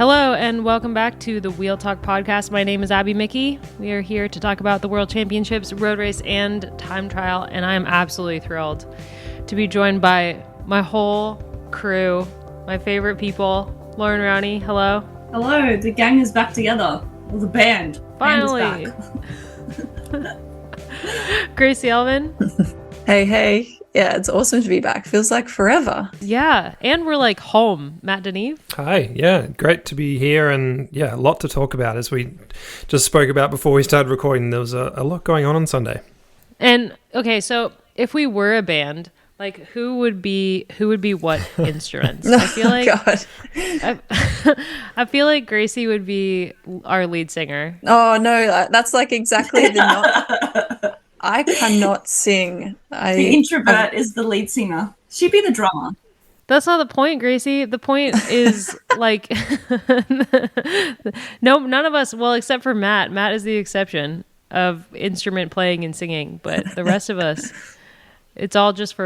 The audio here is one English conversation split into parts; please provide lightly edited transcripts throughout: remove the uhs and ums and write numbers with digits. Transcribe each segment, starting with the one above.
Hello and welcome back to the Wheel Talk podcast. My name is Abby Mickey. We are here to talk about the World Championships, road race, and time trial, and I am absolutely thrilled to be joined by my whole crew, my favorite people. Loren Rowney, hello. Hello, the gang is back together. Well, the band. Finally. Gracie Elvin. Hey. Yeah, it's awesome to be back. Feels like forever. Yeah, and we're like home. Matt Deneve. Hi, yeah, great to be here, and yeah, a lot to talk about. As we just spoke about before we started recording, there was a lot going on Sunday. And okay, so if we were a band, like who would be what instruments? I feel like God. I feel like Gracie would be our lead singer. Oh no, that's like exactly the not. I cannot sing. The introvert is the lead singer. She'd be the drummer. That's not the point, Gracie. The point is like no, none of us, well, except for Matt. Matt is the exception of instrument playing and singing, but the rest of us, it's all just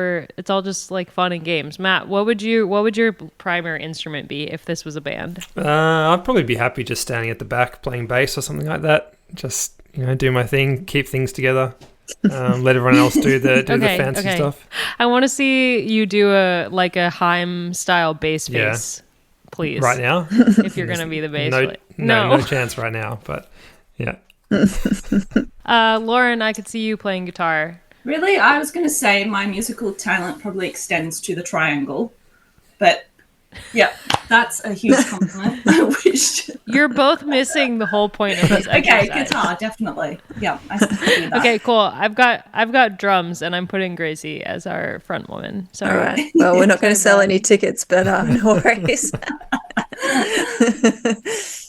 like fun and games. Matt, what would your primary instrument be if this was a band? I'd probably be happy just standing at the back playing bass or something like that. Just, do my thing, keep things together. Let everyone else do the fancy stuff. I want to see you do a Haim style bass face, please. Right now, if you're gonna be the bass. No chance right now. But yeah. Loren, I could see you playing guitar. Really, I was going to say my musical talent probably extends to the triangle, but yeah, that's a huge compliment. I wish. You're both missing the whole point of this exercise. Okay, guitar, definitely. Yeah, I can do that. Okay, cool. I've got drums, and I'm putting Gracie as our front woman. So all right. Well, we're not going to sell any tickets, but no worries.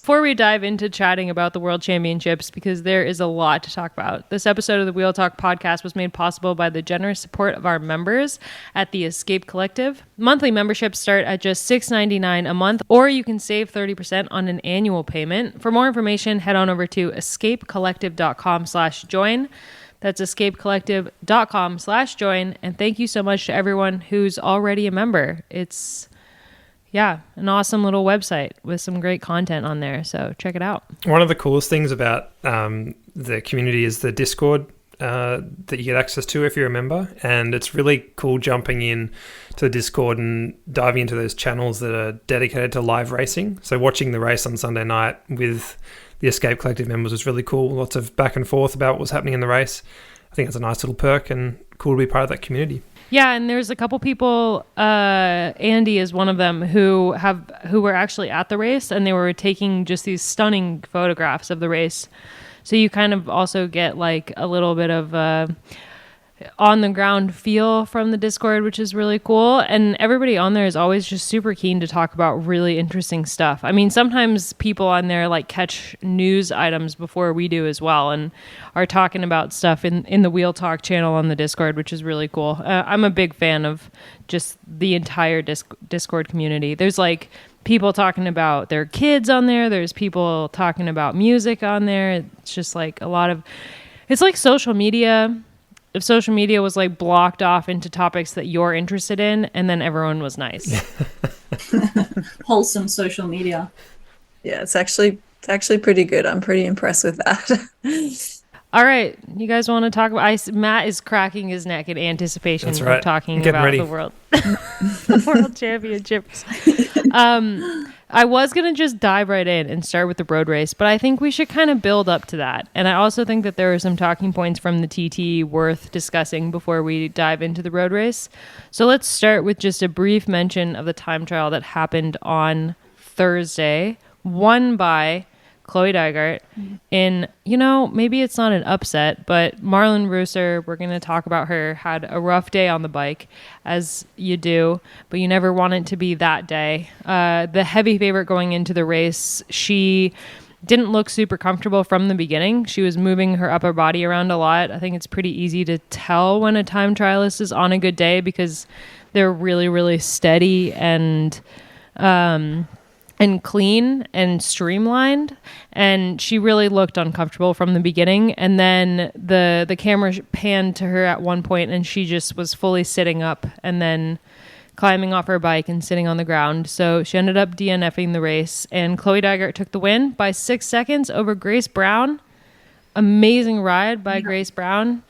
Before we dive into chatting about the World Championships, because there is a lot to talk about, this episode of the Wheel Talk podcast was made possible by the generous support of our members at the Escape Collective. Monthly memberships start at just $6.99 a month, or you can save 30% on an annual payment. For more information, head on over to escapecollective.com/join. That's escapecollective.com/join. And thank you so much to everyone who's already a member. It's an awesome little website with some great content on there. So check it out. One of the coolest things about the community is the Discord that you get access to if you're a member. And it's really cool jumping in to the Discord and diving into those channels that are dedicated to live racing. So watching the race on Sunday night with the Escape Collective members was really cool. Lots of back and forth about what was happening in the race. I think it's a nice little perk and cool to be part of that community. Yeah, and there's a couple people, Andy is one of them, who were actually at the race, and they were taking just these stunning photographs of the race. So you kind of also get like a little bit of on the ground feel from the Discord, which is really cool. And everybody on there is always just super keen to talk about really interesting stuff. I mean, sometimes people on there like catch news items before we do as well, and are talking about stuff in the Wheel Talk channel on the Discord, which is really cool. I'm a big fan of just the entire Discord community. There's like people talking about their kids on there. There's people talking about music on there. It's just like it's like social media. If social media was like blocked off into topics that you're interested in, and then everyone was nice. Wholesome social media. Yeah, it's actually pretty good. I'm pretty impressed with that. All right, you guys want to talk about? Matt is cracking his neck in anticipation That's right. of talking Get about ready. the World Championships. I was going to just dive right in and start with the road race, but I think we should kind of build up to that. And I also think that there are some talking points from the TT worth discussing before we dive into the road race. So let's start with just a brief mention of the time trial that happened on Thursday, won by Chloe Dygert in, maybe it's not an upset, but Marlon Reusser, we're going to talk about her, had a rough day on the bike, as you do, but you never want it to be that day. The heavy favorite going into the race, she didn't look super comfortable from the beginning. She was moving her upper body around a lot. I think it's pretty easy to tell when a time trialist is on a good day because they're really, really steady and clean and streamlined, and she really looked uncomfortable from the beginning. And then the camera panned to her at one point, and she just was fully sitting up and then climbing off her bike and sitting on the ground. So she ended up DNFing the race, and Chloe Dygert took the win by 6 seconds over Grace Brown. Amazing ride by Grace Brown.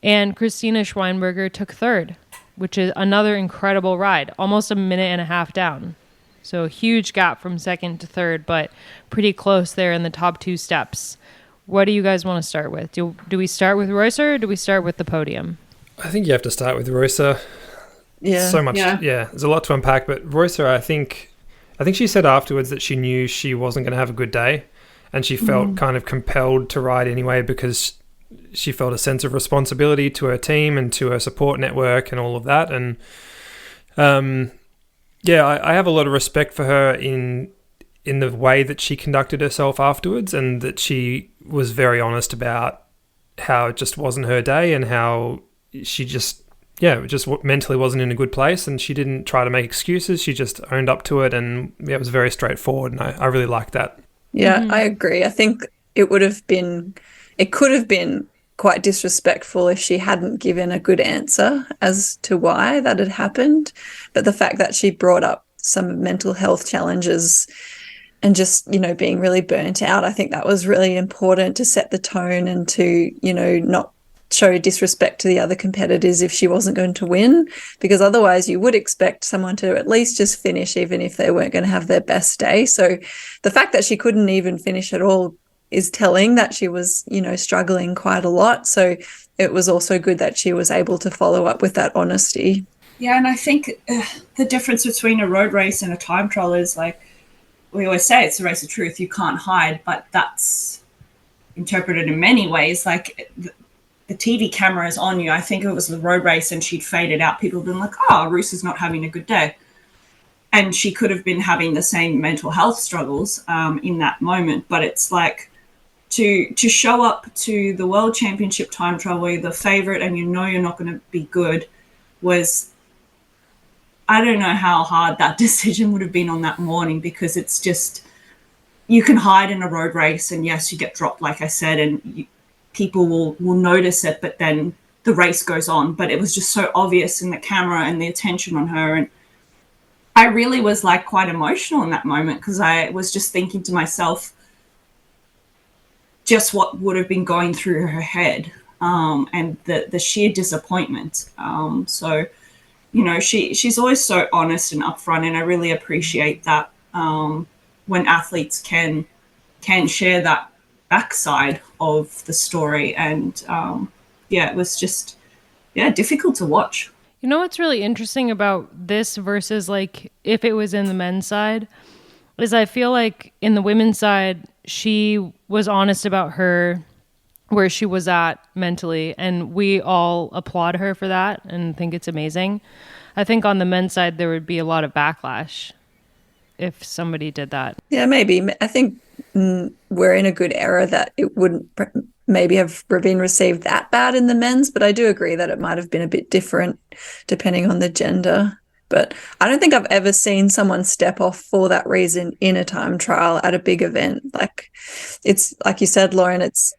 And Christina Schweinberger took third, which is another incredible ride, almost a minute and a half down. So a huge gap from second to third, but pretty close there in the top 2 steps. What do you guys want to start with? Do we start with Reusser, or do we start with the podium? I think you have to start with Reusser. Yeah. So much. Yeah. There's a lot to unpack, but Reusser, I think she said afterwards that she knew she wasn't going to have a good day, and she felt kind of compelled to ride anyway because she felt a sense of responsibility to her team and to her support network and all of that. And I have a lot of respect for her in the way that she conducted herself afterwards, and that she was very honest about how it just wasn't her day and how she just mentally wasn't in a good place, and she didn't try to make excuses. She just owned up to it, and it was very straightforward, and I really liked that. Yeah, I agree. I think it could have been quite disrespectful if she hadn't given a good answer as to why that had happened. But the fact that she brought up some mental health challenges and just, being really burnt out, I think that was really important to set the tone and to, not show disrespect to the other competitors if she wasn't going to win, because otherwise you would expect someone to at least just finish even if they weren't going to have their best day. So the fact that she couldn't even finish at all is telling that she was, struggling quite a lot. So it was also good that she was able to follow up with that honesty. Yeah, and I think the difference between a road race and a time trial is, like we always say, it's a race of truth. You can't hide, but that's interpreted in many ways. Like the TV camera is on you. I think if it was the road race and she'd faded out, people would have been like, oh, Roos is not having a good day. And she could have been having the same mental health struggles in that moment. But it's like to show up to the World Championship time trial where you're the favourite and you're not going to be good was, I don't know how hard that decision would have been on that morning, because it's just, you can hide in a road race and yes, you get dropped, like I said, and people will notice it, but then the race goes on. But it was just so obvious in the camera and the attention on her. And I really was like quite emotional in that moment, because I was just thinking to myself just what would have been going through her head, and the sheer disappointment. So, she's always so honest and upfront, and I really appreciate that when athletes can share that backside of the story. And it was just difficult to watch. You know what's really interesting about this versus like if it was in the men's side is I feel like in the women's side she was honest about where she was at mentally, and we all applaud her for that and think it's amazing. I think on the men's side there would be a lot of backlash if somebody did that. Yeah, maybe. I think we're in a good era that it wouldn't maybe have been received that bad in the men's, but I do agree that it might have been a bit different depending on the gender. But I don't think I've ever seen someone step off for that reason in a time trial at a big event. Like, it's like you said, Loren, it's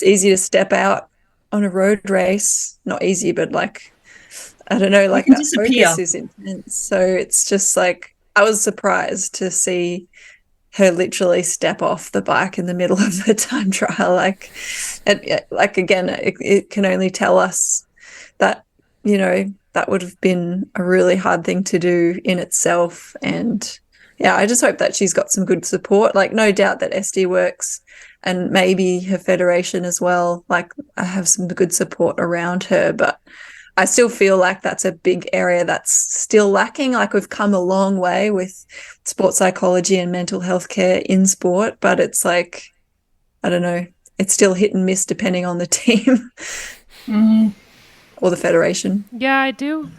easy to step out on a road race. Not easy, but like, I don't know, like that focus is intense. So it's just like, I was surprised to see her literally step off the bike in the middle of the time trial. Like again, it can only tell us that, that would have been a really hard thing to do in itself. And yeah, I just hope that she's got some good support. Like, no doubt that SD Works and maybe her federation as well, like, I have some good support around her, but I still feel like that's a big area that's still lacking. Like, we've come a long way with sports psychology and mental health care in sport, but it's like, I don't know, it's still hit and miss depending on the team. Mm-hmm. Or the federation. Yeah, I do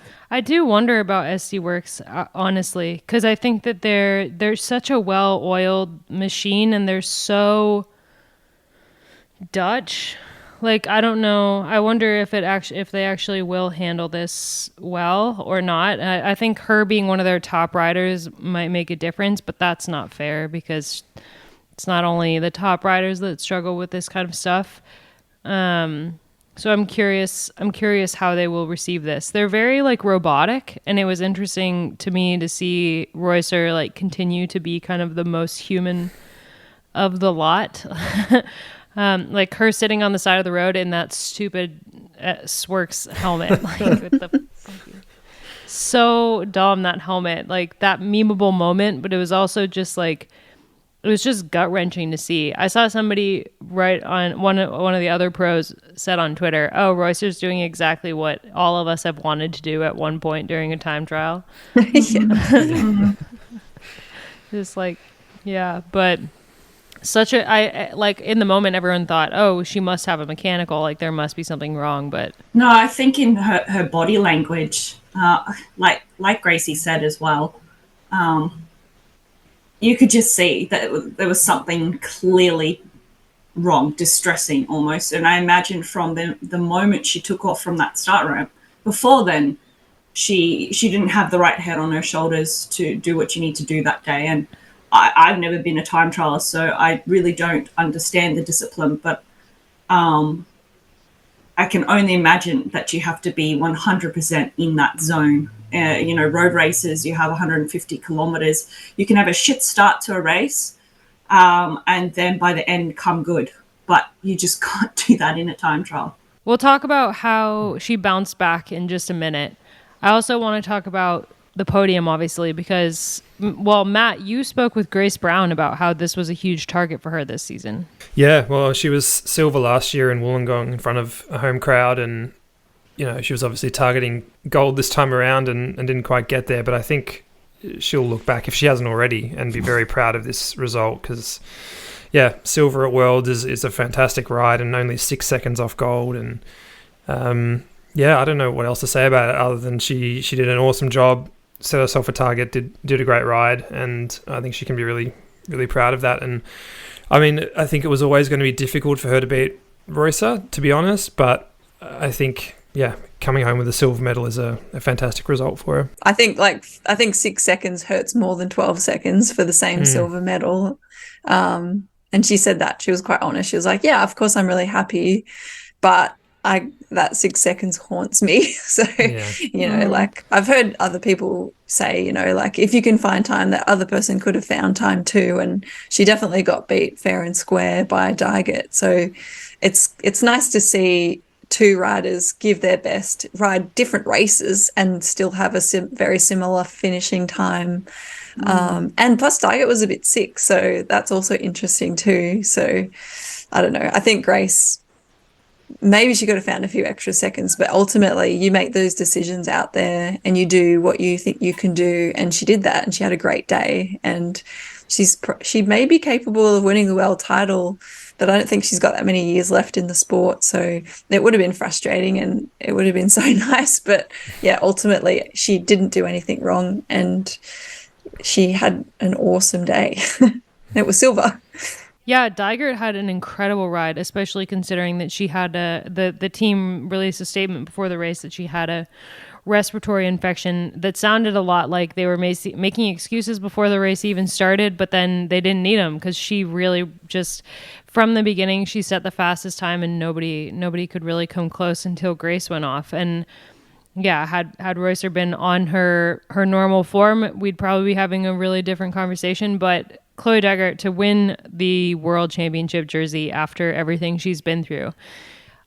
wonder about SD Works, honestly, because I think that they're such a well-oiled machine, and they're so Dutch. Like, I don't know. I wonder if they actually will handle this well or not. I think her being one of their top riders might make a difference, but that's not fair, because it's not only the top riders that struggle with this kind of stuff. So I'm curious how they will receive this. They're very like robotic, and it was interesting to me to see Reusser like continue to be kind of the most human of the lot. Like her sitting on the side of the road in that stupid Swerks helmet, like with the so dumb, that helmet, like that memeable moment, but it was also just like, it was just gut-wrenching to see. I saw somebody write on one of the other pros said on Twitter, "Oh, Reusser's doing exactly what all of us have wanted to do at one point during a time trial." Just like, yeah, but I like in the moment everyone thought, "Oh, she must have a mechanical, like there must be something wrong," but No, I think in her body language, like Gracie said as well, you could just see that there was something clearly wrong, distressing almost. And I imagine from the moment she took off from that start ramp, before then, she didn't have the right head on her shoulders to do what you need to do that day. And I've never been a time trialer, so I really don't understand the discipline, but I can only imagine that you have to be 100% in that zone. Road races, you have 150 kilometers. You can have a shit start to a race, and then by the end come good. But you just can't do that in a time trial. we'll talk about how she bounced back in just a minute. I also want to talk about the podium, obviously, because, well, Matt, you spoke with Grace Brown about how this was a huge target for her this season. Yeah, well, she was silver last year in Wollongong in front of a home crowd, and she was obviously targeting gold this time around and didn't quite get there. But I think she'll look back, if she hasn't already, and be very proud of this result because, yeah, silver at Worlds is a fantastic ride and only 6 seconds off gold. And, I don't know what else to say about it other than she did an awesome job, set herself a target, did a great ride, and I think she can be really, really proud of that. And, I mean, I think it was always going to be difficult for her to beat Reusser, to be honest, but I think... yeah, coming home with a silver medal is a fantastic result for her. I think 6 seconds hurts more than 12 seconds for the same silver medal. And she said that. She was quite honest. She was like, yeah, of course I'm really happy, but that 6 seconds haunts me. So, like I've heard other people say, like if you can find time, that other person could have found time too. And she definitely got beat fair and square by Dygert. So it's nice to see two riders give their best, ride different races and still have a very similar finishing time. And plus Dygert was a bit sick, so that's also interesting too. So I don't know. I think Grace, maybe she could have found a few extra seconds, but ultimately you make those decisions out there and you do what you think you can do. And she did that and she had a great day. And she may be capable of winning the world title, but I don't think she's got that many years left in the sport. So it would have been frustrating and it would have been so nice. But yeah, ultimately she didn't do anything wrong and she had an awesome day. It was silver. Yeah, Dygert had an incredible ride, especially considering that she had the team released a statement before the race that she had a respiratory infection that sounded a lot like they were making excuses before the race even started, but then they didn't need them because she really just, from the beginning, she set the fastest time and nobody could really come close until Grace went off. And yeah, had Reusser been on her normal form, we'd probably be having a really different conversation. But Chloe Dygert to win the World Championship jersey after everything she's been through,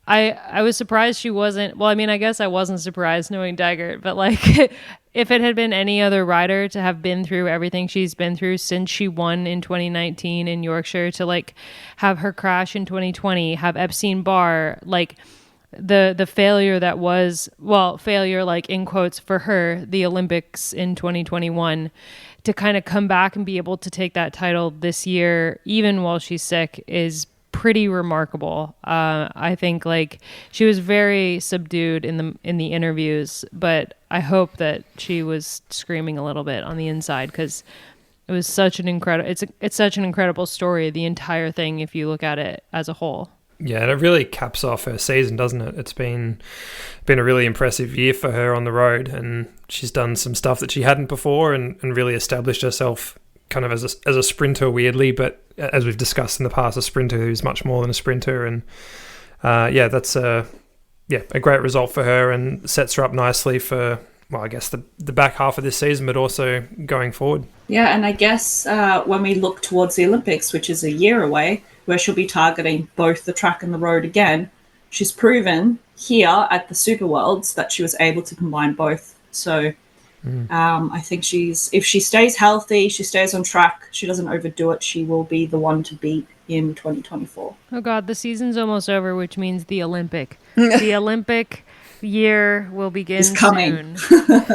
I was surprised she wasn't. Well, I mean, I guess I wasn't surprised knowing Dygert, but like if it had been any other rider to have been through everything she's been through since she won in 2019 in Yorkshire, to like have her crash in 2020, have Epstein-Barr, like the failure that was, well, failure like in quotes for her, the Olympics in 2021, to kind of come back and be able to take that title this year, even while she's sick, is pretty remarkable. I think like she was very subdued in the interviews, but I hope that she was screaming a little bit on the inside because it was such an incredible. It's such an incredible story, the entire thing, if you look at it as a whole. Yeah, and it really caps off her season, doesn't it? It's been a really impressive year for her on the road, and she's done some stuff that she hadn't before, and really established herself kind of as a sprinter, weirdly, but as we've discussed in the past, a sprinter who's much more than a sprinter. And that's a great result for her and sets her up nicely for, well, I guess the back half of this season, but also going forward. Yeah, and I guess when we look towards the Olympics, which is a year away, where she'll be targeting both the track and the road again, she's proven here at the Super Worlds that she was able to combine both. So I think if she stays healthy, she stays on track, she doesn't overdo it, she will be the one to beat in 2024. Oh God, the season's almost over, which means the Olympic year will begin soon.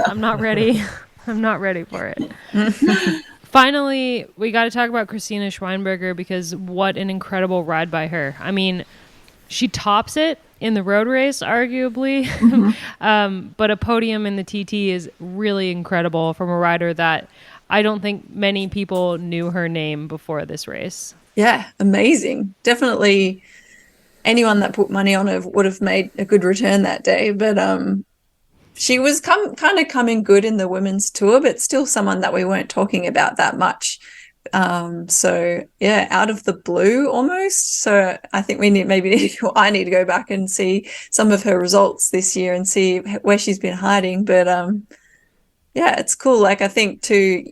I'm not ready. I'm not ready for it. Finally, we got to talk about Christina Schweinberger, because what an incredible ride by her. I mean, she tops it in the road race, arguably, but a podium in the TT is really incredible from a rider that I don't think many people knew her name before this race. Yeah, amazing. Definitely anyone that put money on her would have made a good return that day. But she was kind of coming good in the women's tour, but still someone that we weren't talking about that much. So yeah, out of the blue almost. So I think I need to go back and see some of her results this year and see where she's been hiding. But yeah, it's cool. Like, I think too,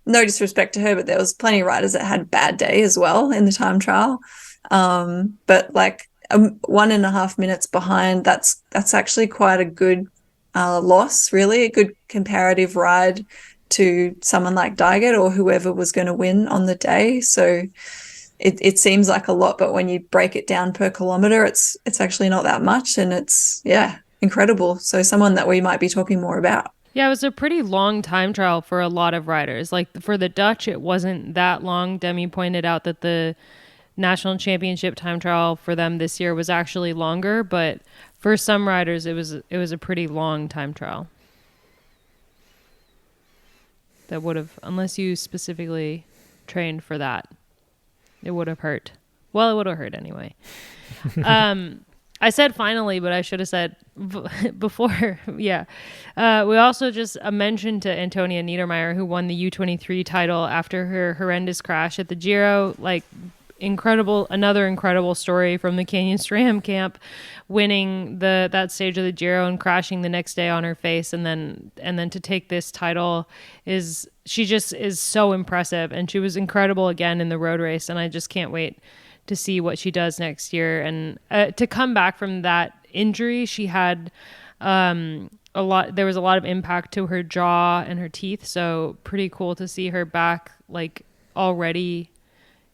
no disrespect to her, but there was plenty of riders that had a bad day as well in the time trial. But like 1.5 minutes behind, that's actually quite a good loss, really, a good comparative ride to someone like Dygert or whoever was going to win on the day. So it seems like a lot, but when you break it down per kilometer, it's actually not that much, and it's incredible. So someone that we might be talking more about. Yeah, it was a pretty long time trial for a lot of riders. Like for the Dutch, it wasn't that long. Demi pointed out that the national championship time trial for them this year was actually longer, but for some riders, it was a pretty long time trial. That would have, unless you specifically trained for that, it would have hurt. Well, it would have hurt anyway. I said finally, but I should have said before. Yeah. We also just mentioned to Antonia Niedermeyer, who won the U23 title after her horrendous crash at the Giro. Like, another incredible story from the Canyon SRAM camp, winning that stage of the Giro and crashing the next day on her face, and then to take this title she just is so impressive, and she was incredible again in the road race, and I just can't wait to see what she does next year. And to come back from that injury, she had there was a lot of impact to her jaw and her teeth, so pretty cool to see her back, like, already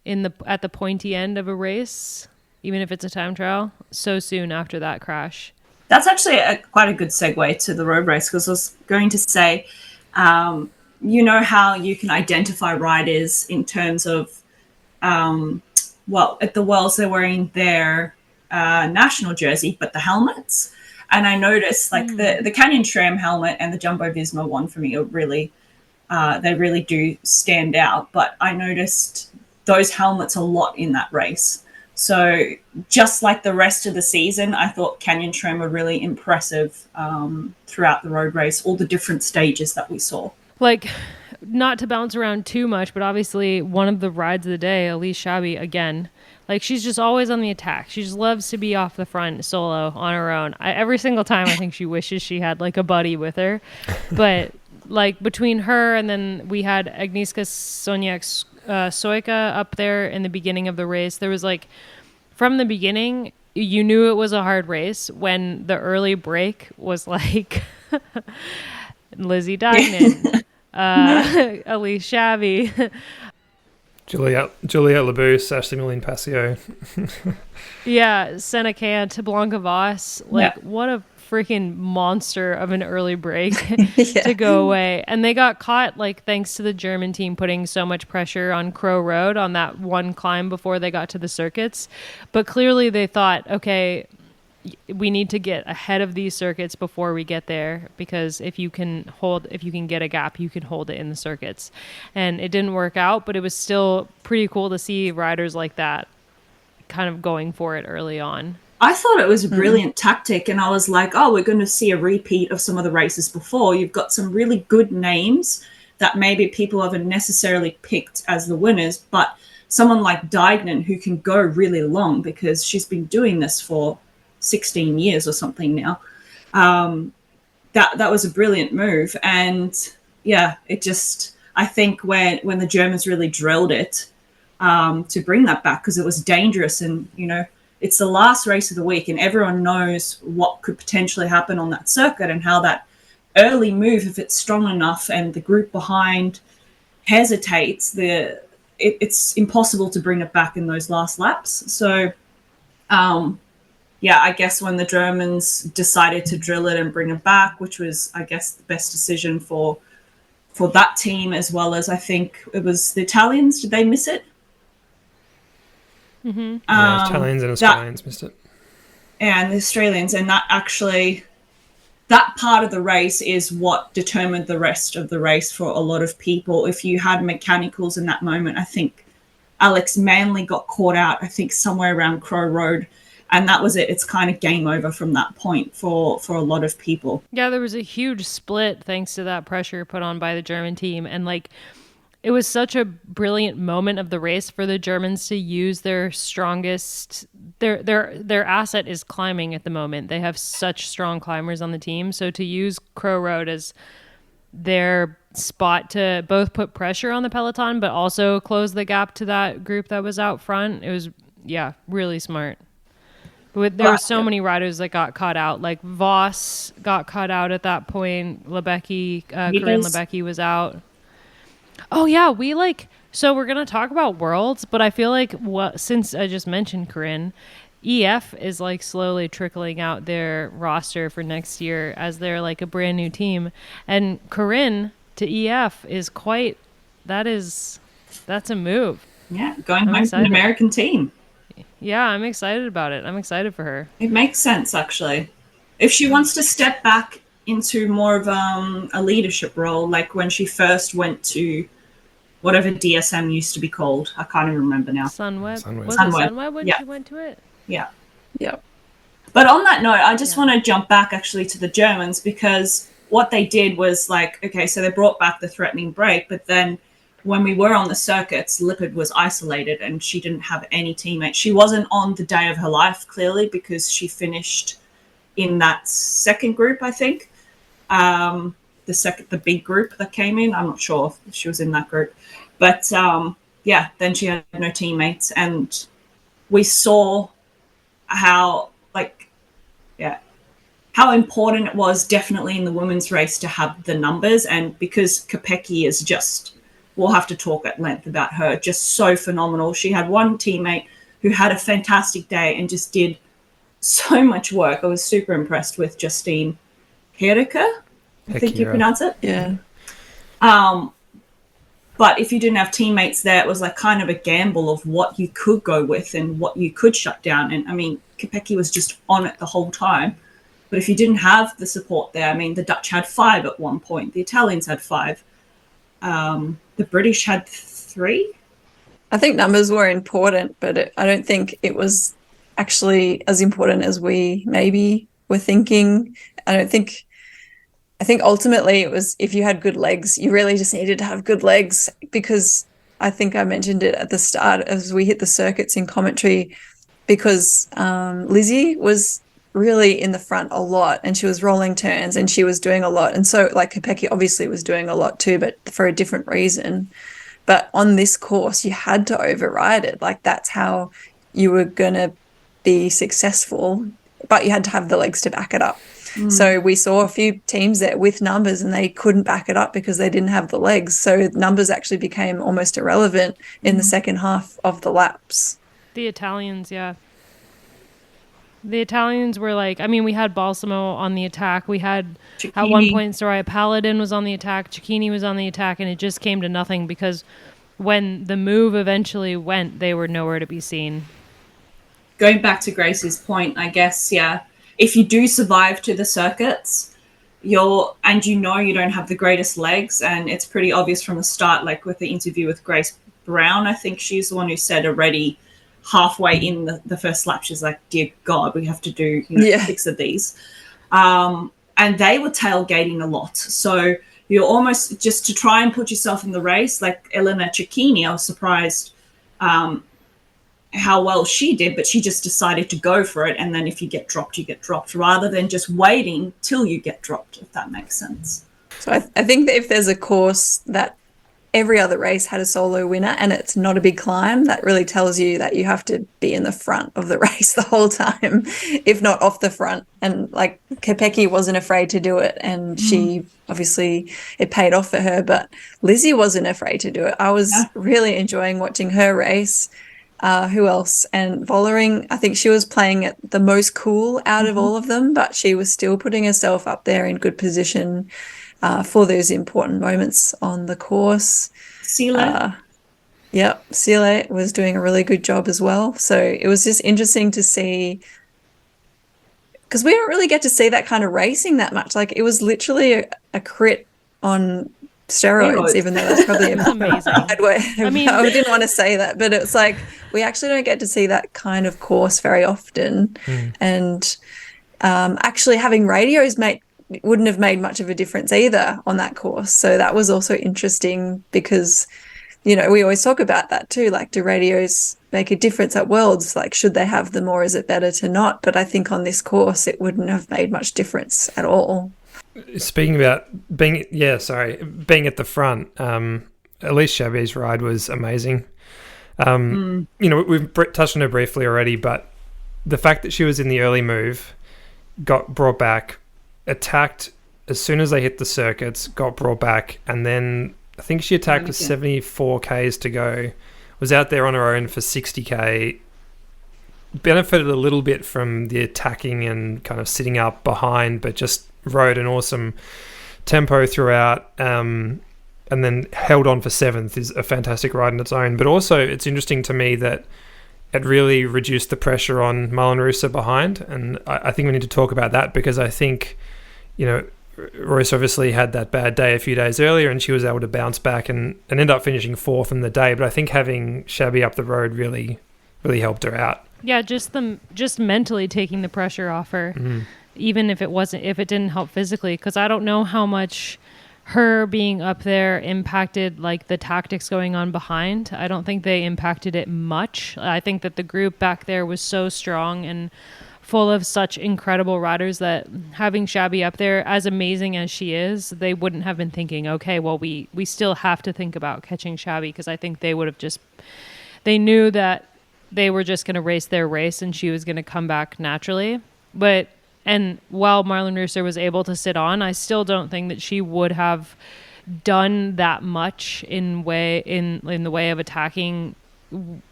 at the pointy end of a race, even if it's a time trial, so soon after that crash. That's actually quite a good segue to the road race, because I was going to say, you know how you can identify riders in terms of, at the Worlds they're wearing their national jersey, but the helmets. And I noticed the Canyon SRAM helmet and the Jumbo Visma one for me are really, they really do stand out. But I noticed those helmets a lot in that race. So just like the rest of the season, I thought Canyon SRAM were really impressive throughout the road race, all the different stages that we saw. Like, not to bounce around too much, but obviously one of the rides of the day, Elise Chabi, again, like, she's just always on the attack. She just loves to be off the front solo on her own. Every single time I think she wishes she had like a buddy with her. But like, between her and then we had Agnieszka Soika up there in the beginning of the race, there was like, from the beginning, you knew it was a hard race when the early break was like Lizzie Deignan, Elise Chabi, Juliette Labousse, Ashley Moline-Passio. Yeah, Senna Kant, Blanca Voss. Like, what a freaking monster of an early break to go away. And they got caught, like, thanks to the German team putting so much pressure on Crow Road on that one climb before they got to the circuits. But clearly they thought, okay, we need to get ahead of these circuits before we get there, because if you can get a gap, you can hold it in the circuits. And it didn't work out, but it was still pretty cool to see riders like that kind of going for it early on. I thought it was a brilliant tactic, and I was like, oh, we're going to see a repeat of some of the races before. You've got some really good names that maybe people haven't necessarily picked as the winners, but someone like Deignan, who can go really long because she's been doing this for 16 years or something now. That was a brilliant move. And yeah, it just, I think when the Germans really drilled it to bring that back, because it was dangerous, and, you know, it's the last race of the week and everyone knows what could potentially happen on that circuit, and how that early move, if it's strong enough and the group behind hesitates, it's impossible to bring it back in those last laps. So yeah, I guess when the Germans decided to drill it and bring it back, which was, I guess, the best decision for that team, as well as, I think it was the Italians. Did they miss it? Mm-hmm. Yeah, Italians and Australians missed it. And the Australians, and that part of the race is what determined the rest of the race for a lot of people. If you had mechanicals in that moment, I think Alex Manley got caught out, I think somewhere around Crow Road, and that was it. It's kind of game over from that point for a lot of people. Yeah, there was a huge split thanks to that pressure put on by the German team. And like, it was such a brilliant moment of the race for the Germans to use their strongest, their asset is climbing at the moment. They have such strong climbers on the team. So to use Crow Road as their spot to both put pressure on the peloton, but also close the gap to that group that was out front, it was, yeah, really smart. There were so many riders that got caught out. Like Voss got caught out at that point. Corinne Lebecki was out. Oh yeah, so we're gonna talk about Worlds, but I feel like since I just mentioned Corinne, EF is like slowly trickling out their roster for next year as they're like a brand new team, and Corinne to EF is that's a move. Yeah, going home to an American team. Yeah, I'm excited about it. I'm excited for her. It makes sense, actually. If she wants to step back into more of a leadership role, like when she first went to whatever DSM used to be called. I can't even remember now. Sunweb. Was it Sunweb when she went to it? Yeah. Yeah. But on that note, I just want to jump back actually to the Germans, because what they did was like, okay, so they brought back the threatening break, but then when we were on the circuits, Lippert was isolated and she didn't have any teammates. She wasn't on the day of her life, clearly, because she finished in that second group, I think. The big group that came in. I'm not sure if she was in that group. But yeah, then she had no teammates. And we saw how important it was definitely in the women's race to have the numbers. And because Kopecky is just, we'll have to talk at length about her, just so phenomenal. She had one teammate who had a fantastic day and just did so much work. I was super impressed with Justine Herica, I think you pronounce it. Yeah. But if you didn't have teammates there, it was like kind of a gamble of what you could go with and what you could shut down. And I mean, Kopecky was just on it the whole time. But if you didn't have the support there, I mean, the Dutch had 5 at one point. The Italians had 5. The British had 3. I think numbers were important, but I don't think it was actually as important as we maybe were thinking. I think ultimately it was, if you had good legs, you really just needed to have good legs, because I think I mentioned it at the start as we hit the circuits in commentary, because Lizzie was really in the front a lot and she was rolling turns and she was doing a lot. And so like Kopecky obviously was doing a lot too, but for a different reason. But on this course, you had to override it. Like that's how you were going to be successful, but you had to have the legs to back it up. So we saw a few teams there with numbers and they couldn't back it up because they didn't have the legs. So numbers actually became almost irrelevant in the second half of the laps. The Italians, yeah. The Italians were like, I mean, we had Balsamo on the attack. We had, Cicchini. At one point, Soraya Paladin was on the attack. Cicchini was on the attack, and it just came to nothing because when the move eventually went, they were nowhere to be seen. Going back to Gracie's point, I guess, yeah, if you do survive to the circuits, you don't have the greatest legs, and it's pretty obvious from the start, like with the interview with Grace Brown, I think she's the one who said already halfway in the first lap, she's like, dear God, we have to do 6 of these. And they were tailgating a lot. So you're almost just to try and put yourself in the race, like Elena Cicchini, I was surprised how well she did, but she just decided to go for it. And then if you get dropped, you get dropped, rather than just waiting till you get dropped, if that makes sense. So I think that if there's a course that every other race had a solo winner and it's not a big climb, that really tells you that you have to be in the front of the race the whole time, if not off the front. And like Kopecky wasn't afraid to do it, and she obviously, it paid off for her, but Lizzie wasn't afraid to do it. I was really enjoying watching her race. Who else? And Vollering, I think she was playing it the most cool out of all of them, but she was still putting herself up there in good position for those important moments on the course. Sile. Sile was doing a really good job as well. So it was just interesting to see, because we don't really get to see that kind of racing that much. Like, it was literally a crit on steroids, even though that's probably a bad way. I mean, I didn't want to say that, but it's like we actually don't get to see that kind of course very often. And actually having radios wouldn't have made much of a difference either on that course. So that was also interesting, because, you know, we always talk about that too. Like, do radios make a difference at Worlds? Like, should they have them, or is it better to not? But I think on this course, it wouldn't have made much difference at all. Speaking about being at the front, Elise Chabier's ride was amazing. You know, we've touched on her briefly already, but the fact that she was in the early move, got brought back, attacked as soon as they hit the circuits, got brought back, and then I think she attacked with 74 Ks to go, was out there on her own for 60K, benefited a little bit from the attacking and kind of sitting up behind, but just rode an awesome tempo throughout, and then held on for 7th. Is a fantastic ride in its own. But also, it's interesting to me that it really reduced the pressure on Marlon Russo behind, and I think we need to talk about that, because I think, you know, Royce obviously had that bad day a few days earlier, and she was able to bounce back and end up finishing 4th in the day. But I think having Chabier up the road really helped her out. Yeah, just mentally taking the pressure off her, even if it didn't help physically, because I don't know how much her being up there impacted like the tactics going on behind. I don't think they impacted it much. I think that the group back there was so strong and full of such incredible riders that having Chabier up there, as amazing as she is, they wouldn't have been thinking, okay, well, we still have to think about catching Chabier, because I think they would have they knew that they were just going to race their race and she was going to come back naturally. And while Marlon Russo was able to sit on, I still don't think that she would have done that much in the way of attacking.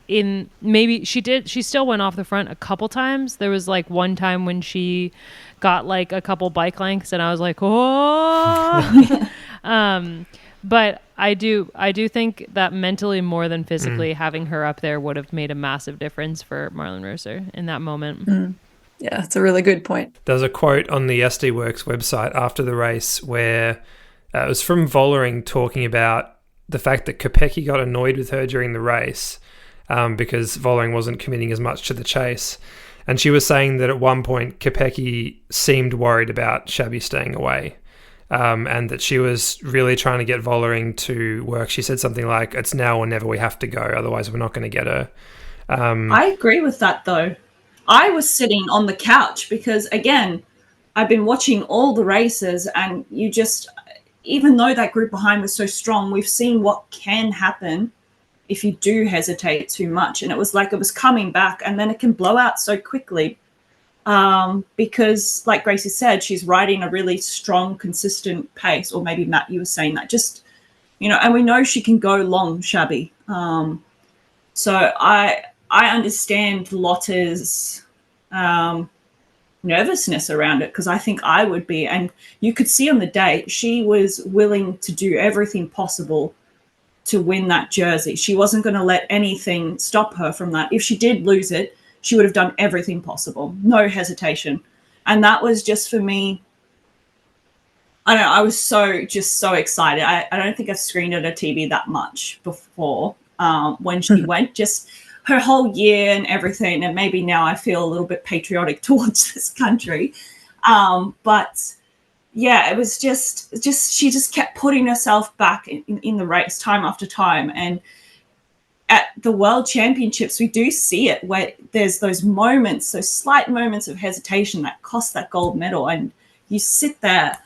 Maybe she did. She still went off the front a couple times. There was like one time when she got like a couple bike lengths, and I was like, oh. But I do think that mentally more than physically, having her up there would have made a massive difference for Marlon Russo in that moment. Yeah, it's a really good point. There's a quote on the SD Works website after the race where it was from Vollering talking about the fact that Kopecky got annoyed with her during the race because Vollering wasn't committing as much to the chase. And she was saying that at one point Kopecky seemed worried about Chabier staying away, and that she was really trying to get Vollering to work. She said something like, "It's now or never, we have to go, otherwise we're not going to get her." I agree with that, though. I was sitting on the couch because, again, I've been watching all the races, and even though that group behind was so strong, we've seen what can happen if you do hesitate too much. And it was like it was coming back, and then it can blow out so quickly because, like Gracie said, she's riding a really strong, consistent pace. Or maybe, Matt, you were saying that. Just, you know, and we know she can go long, Chabier. So I understand Lotte's nervousness around it, because I think I would be. And you could see on the day she was willing to do everything possible to win that jersey. She wasn't going to let anything stop her from that. If she did lose it, she would have done everything possible. No hesitation. And that was just, for me, I don't know, I was so excited. I don't think I've screened at a TV that much before when she went. Just her whole year and everything, and maybe now I feel a little bit patriotic towards this country. But yeah, it was just she just kept putting herself back in the race time after time. And at the World Championships, we do see it where there's those moments, those slight moments of hesitation that cost that gold medal. And you sit there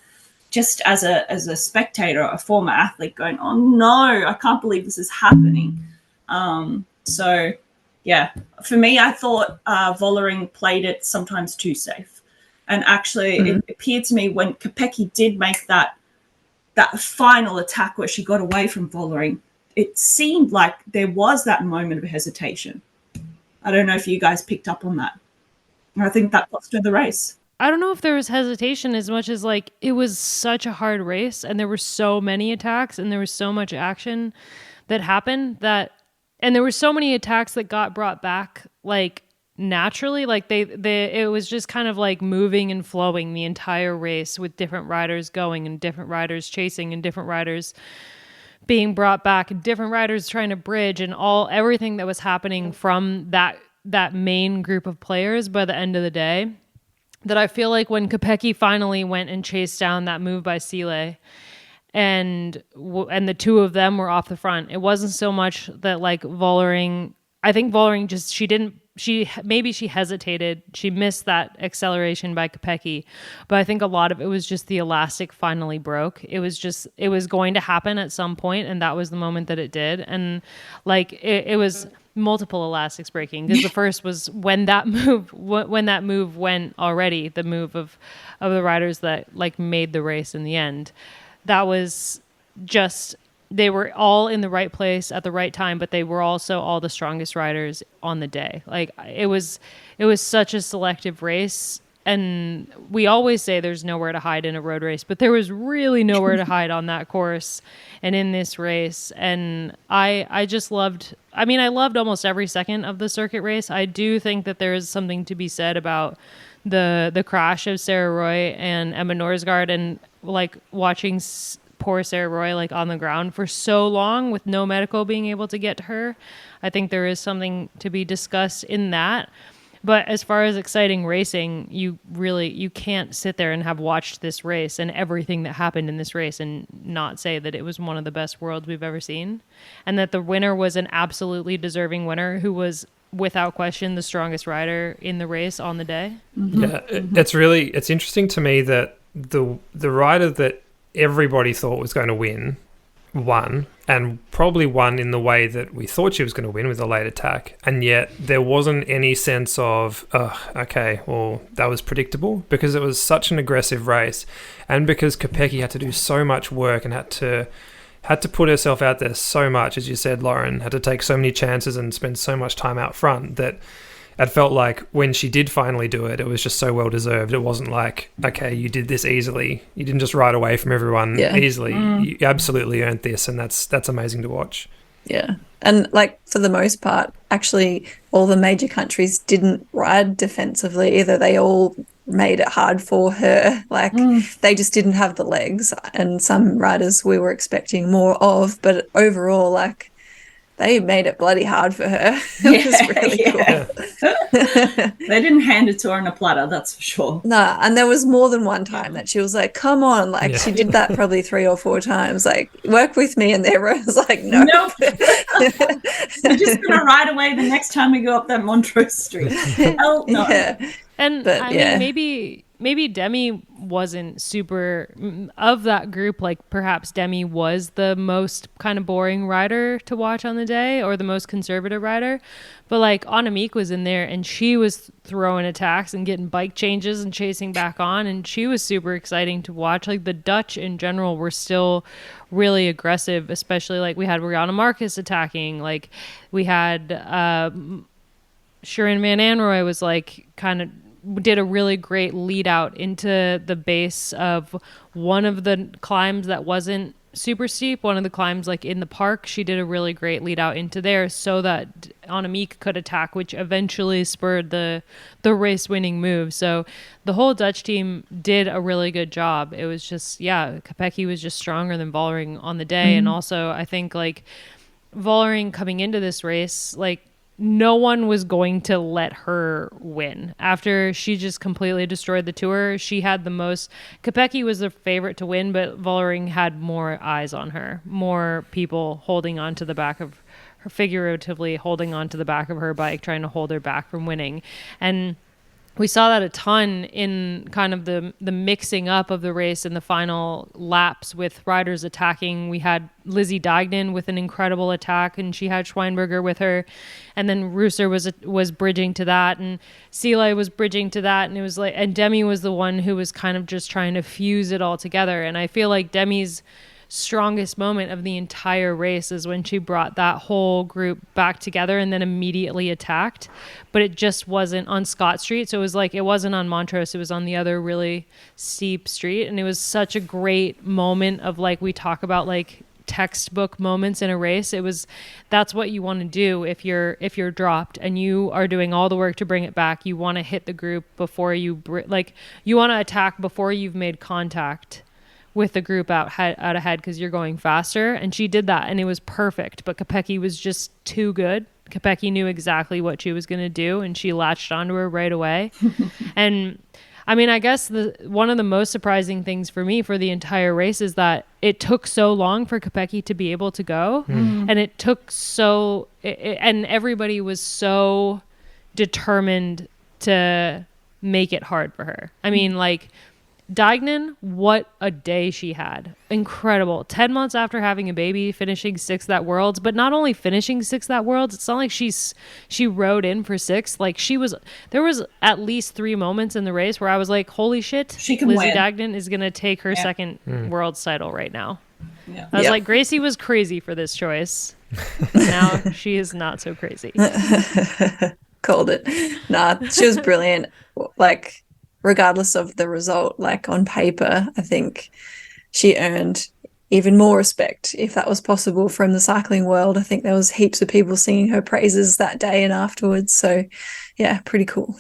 just as a spectator, a former athlete going, oh no, I can't believe this is happening. So yeah, for me, I thought Vollering played it sometimes too safe. And actually it appeared to me when Kopecky did make that final attack where she got away from Vollering, it seemed like there was that moment of hesitation. I don't know if you guys picked up on that. I think that cost her the race. I don't know if there was hesitation as much as like it was such a hard race and there were so many attacks and there was so much action that happened and there were so many attacks that got brought back like naturally, like it was just kind of like moving and flowing the entire race with different riders going and different riders chasing and different riders being brought back and different riders trying to bridge and everything that was happening from that main group of players by the end of the day, that I feel like when Kopecky finally went and chased down that move by Sile and the two of them were off the front, it wasn't so much that like Vollering, I think Vollering just, maybe she hesitated. She missed that acceleration by Kopecky, but I think a lot of it was just the elastic finally broke. It was going to happen at some point, and that was the moment that it did. And like it was multiple elastics breaking, because the first was when that move went already, the move of the riders that like made the race in the end. That was just, they were all in the right place at the right time, but they were also all the strongest riders on the day. Like it was such a selective race, and we always say there's nowhere to hide in a road race, but there was really nowhere to hide on that course and in this race. And I loved almost every second of the circuit race. I do think that there is something to be said about the crash of Sarah Roy and Emma Norsgaard, and like watching poor Sarah Roy like on the ground for so long with no medical being able to get to her. I think there is something to be discussed in that. But as far as exciting racing, you can't sit there and have watched this race and everything that happened in this race and not say that it was one of the best worlds we've ever seen, and that the winner was an absolutely deserving winner who was without question the strongest rider in the race on the day. Yeah, it's interesting to me that the rider that everybody thought was going to win won, and probably won in the way that we thought she was going to win with a late attack, and yet there wasn't any sense of okay, well, that was predictable, because it was such an aggressive race, and because Kopecky had to do so much work and had to put herself out there so much, as you said, Loren, had to take so many chances and spend so much time out front, that it felt like when she did finally do it, it was just so well deserved. It wasn't like, okay, you did this easily. You didn't just ride away from everyone easily. You absolutely earned this, and that's amazing to watch. Yeah. And like for the most part, actually all the major countries didn't ride defensively either. They all made it hard for her. Like they just didn't have the legs, and some riders we were expecting more of, but overall, like, they made it bloody hard for her. It was really cool. They didn't hand it to her on a platter, that's for sure. No, and there was more than one time that she was like, come on. Like, she did that probably 3 or 4 times. Like, work with me. And everyone was like, no. Nope. We're just going to ride away the next time we go up that Montrose Street. Hell no. Yeah. And I mean, maybe Demi wasn't super of that group. Like perhaps Demi was the most kind of boring rider to watch on the day, or the most conservative rider. But like Annemiek was in there, and she was throwing attacks and getting bike changes and chasing back on, and she was super exciting to watch. Like the Dutch in general were still really aggressive, especially like we had Rihanna Marcus attacking. Like we had Shirin Van Anrooy was like kind of did a really great lead out into the base of one of the climbs that wasn't super steep, one of the climbs like in the park. She did a really great lead out into there so that Annemiek could attack, which eventually spurred the race winning move. So the whole Dutch team did a really good job. It was just, Kopecky was just stronger than Vollering on the day. And also I think like Vollering coming into this race, like no one was going to let her win. After she just completely destroyed the tour, she had the most... Kopecky was the favorite to win, but Vollering had more eyes on her, more people holding on to the back of figuratively holding onto the back of her bike, trying to hold her back from winning. And we saw that a ton in kind of the mixing up of the race in the final laps with riders attacking. We had Lizzie Deignan with an incredible attack, and she had Schweinberger with her. And then Rooser was bridging to that, and Seeley was bridging to that. And it was like, and Demi was the one who was kind of just trying to fuse it all together. And I feel like Demi's strongest moment of the entire race is when she brought that whole group back together and then immediately attacked. But it just wasn't on Scott Street, so it was like, it wasn't on Montrose, it was on the other really steep street. And it was such a great moment of, like, we talk about like textbook moments in a race. That's what you want to do if you're dropped and you are doing all the work to bring it back. You want to hit the group before you you want to attack before you've made contact with the group out ahead, because you're going faster. And she did that, and it was perfect. But Kopecky was just too good. Kopecky knew exactly what she was going to do, and she latched onto her right away. And I mean, I guess one of the most surprising things for me for the entire race is that it took so long for Kopecky to be able to go. And it took and everybody was so determined to make it hard for her. I mean, like, Deignan, what a day she had. Incredible. 10 months after having a baby, finishing sixth at Worlds, but not only finishing sixth at Worlds, it's not like she rode in for sixth. Like, there was at least 3 moments in the race where I was like, holy shit, she can Lizzie win. Deignan is going to take her second Worlds title right now. Yeah. I was like, Gracie was crazy for this choice. Now she is not so crazy. Called it. Nah, she was brilliant. Like, regardless of the result, like on paper, I think she earned even more respect, if that was possible, from the cycling world. I think there was heaps of people singing her praises that day and afterwards. So yeah, pretty cool.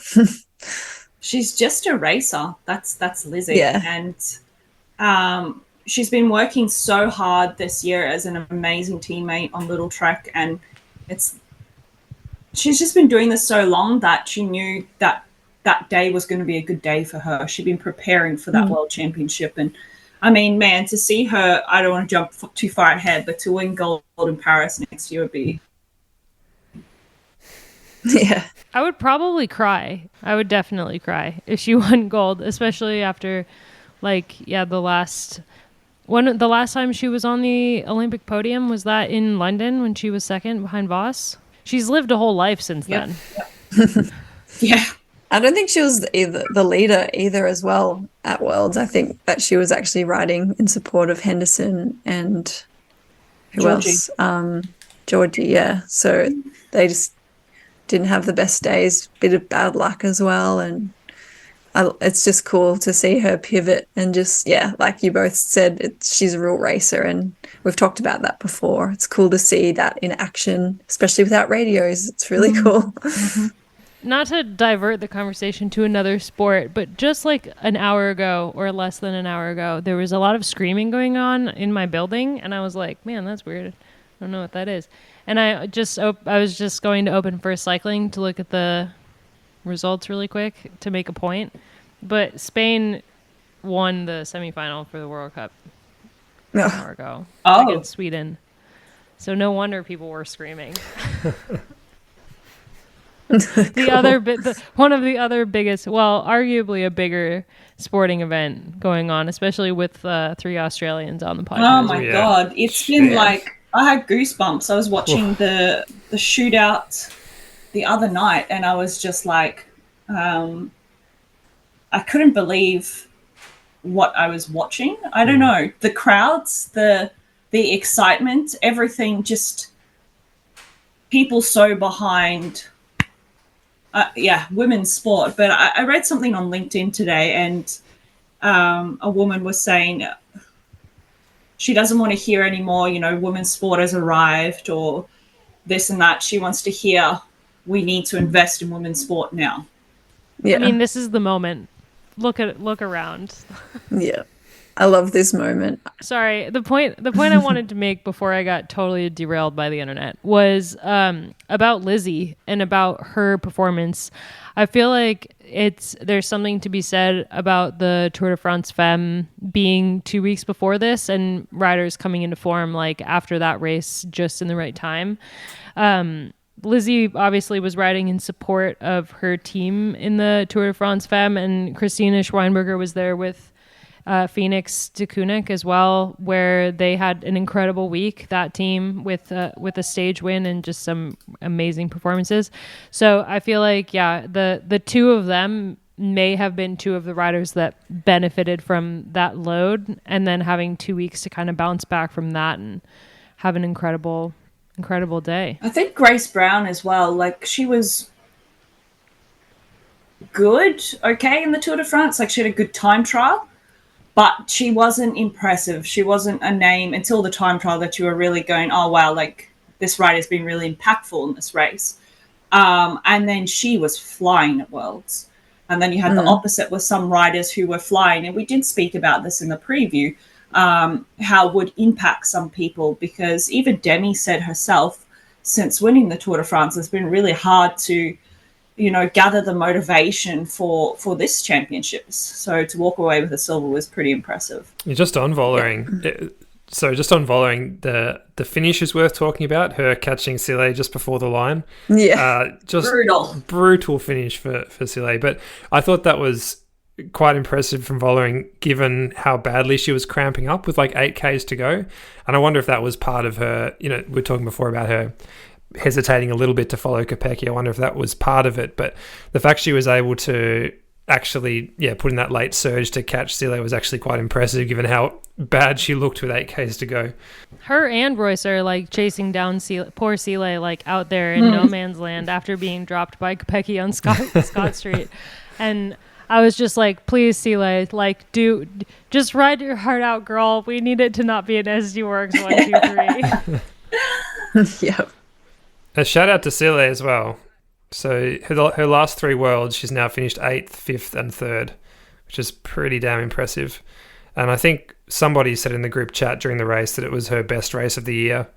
She's just a racer. That's Lizzie. Yeah. And she's been working so hard this year as an amazing teammate on Little Trek, and she's just been doing this so long that she knew that day was going to be a good day for her. She'd been preparing for that World Championship. And I mean, man, to see her, I don't want to jump too far ahead, but to win gold in Paris next year would be... Yeah. I would probably cry. I would definitely cry if she won gold, especially after, like, the last time she was on the Olympic podium, was that in London when she was second behind Voss? She's lived a whole life since then. Yep. Yeah. I don't think she was the leader either as well at Worlds. I think that she was actually riding in support of Henderson and Georgie. else? Georgie, yeah. So they just didn't have the best days, bit of bad luck as well. And it's just cool to see her pivot and just, like you both said, she's a real racer, and we've talked about that before. It's cool to see that in action, especially without radios. It's really cool. Not to divert the conversation to another sport, but just like an hour ago or less than an hour ago, there was a lot of screaming going on in my building, and I was like, man, that's weird. I don't know what that is. And I was just going to open First Cycling to look at the results really quick to make a point. But Spain won the semifinal for the World Cup an hour ago against Sweden. So no wonder people were screaming. One of the other biggest, well, arguably a bigger sporting event going on, especially with 3 Australians on the podcast. Oh my God. It's been like, I had goosebumps. I was watching the shootout the other night, and I was just like, I couldn't believe what I was watching. I don't know. The crowds, the excitement, everything, just people so behind women's sport. But I read something on LinkedIn today, and a woman was saying she doesn't want to hear anymore, women's sport has arrived or this and that. She wants to hear we need to invest in women's sport now. Yeah. I mean, this is the moment. Look around. Yeah. I love this moment. Sorry, the point I wanted to make before I got totally derailed by the internet was about Lizzie and about her performance. I feel like there's something to be said about the Tour de France Femme being 2 weeks before this and riders coming into form like after that race just in the right time. Lizzie obviously was riding in support of her team in the Tour de France Femme, and Christina Schweinberger was there with Phoenix Deceuninck as well, where they had an incredible week, that team, with a stage win and just some amazing performances. So I feel like, the two of them may have been two of the riders that benefited from that load, and then having 2 weeks to kind of bounce back from that and have an incredible day. I think Grace Brown as well, like she was good, okay, in the Tour de France. Like she had a good time trial, but she wasn't impressive. She wasn't a name until the time trial that you were really going, oh, wow, like this rider's been really impactful in this race. And then she was flying at Worlds. And then you had the opposite with some riders who were flying. And we did speak about this in the preview, how it would impact some people, because even Demi said herself, since winning the Tour de France, it's been really hard to gather the motivation for this championships. So to walk away with a silver was pretty impressive. Just on Vollering, the finish is worth talking about. Her catching Sile just before the line. Yeah, just brutal finish for Sile. But I thought that was quite impressive from Vollering, given how badly she was cramping up with like 8Ks to go. And I wonder if that was part of her, we were talking before about her hesitating a little bit to follow Kopecky. I wonder if that was part of it. But the fact she was able to actually, put in that late surge to catch Sile was actually quite impressive, given how bad she looked with 8Ks to go. Her and Royce are like chasing down poor Sile, like out there in no man's land after being dropped by Kopecky on Scott Street. And I was just like, please, Sile, like, just ride your heart out, girl. We need it to not be an SD Works 1, 2, 3. Yep. A shout out to Sile as well. So her last 3 Worlds, she's now finished 8th, 5th and 3rd, which is pretty damn impressive. And I think somebody said in the group chat during the race that it was her best race of the year,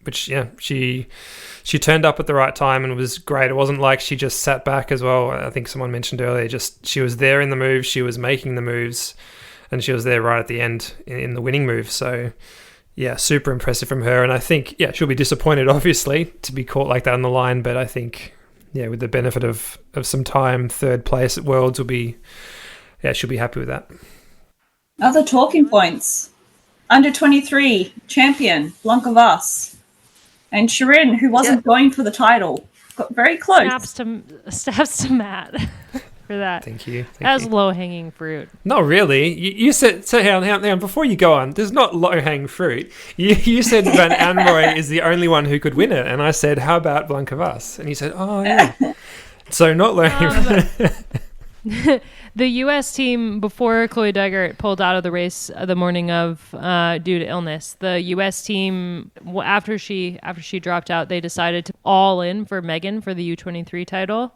which, she turned up at the right time and was great. It wasn't like she just sat back as well. I think someone mentioned earlier, just she was there in the moves, she was making the moves, and she was there right at the end in the winning move. So super impressive from her. And I think, she'll be disappointed, obviously, to be caught like that on the line. But I think, with the benefit of some time, 3rd place at Worlds she'll be happy with that. Other talking points. Under 23 champion, Blanca Vas. And Shirin, who wasn't going for the title, got very close. Snaps to Matt for that. Thank you. That's low-hanging fruit. Not really. You said, so hang on, before you go on, there's not low-hanging fruit. You said Van Anrooy is the only one who could win it. And I said, how about Blanca Vas? And you said, oh, yeah. So not low-hanging fruit. The U.S. team, before Chloe Degert pulled out of the race the morning of due to illness, the U.S. team, after she dropped out, they decided to all in for Megan for the U23 title.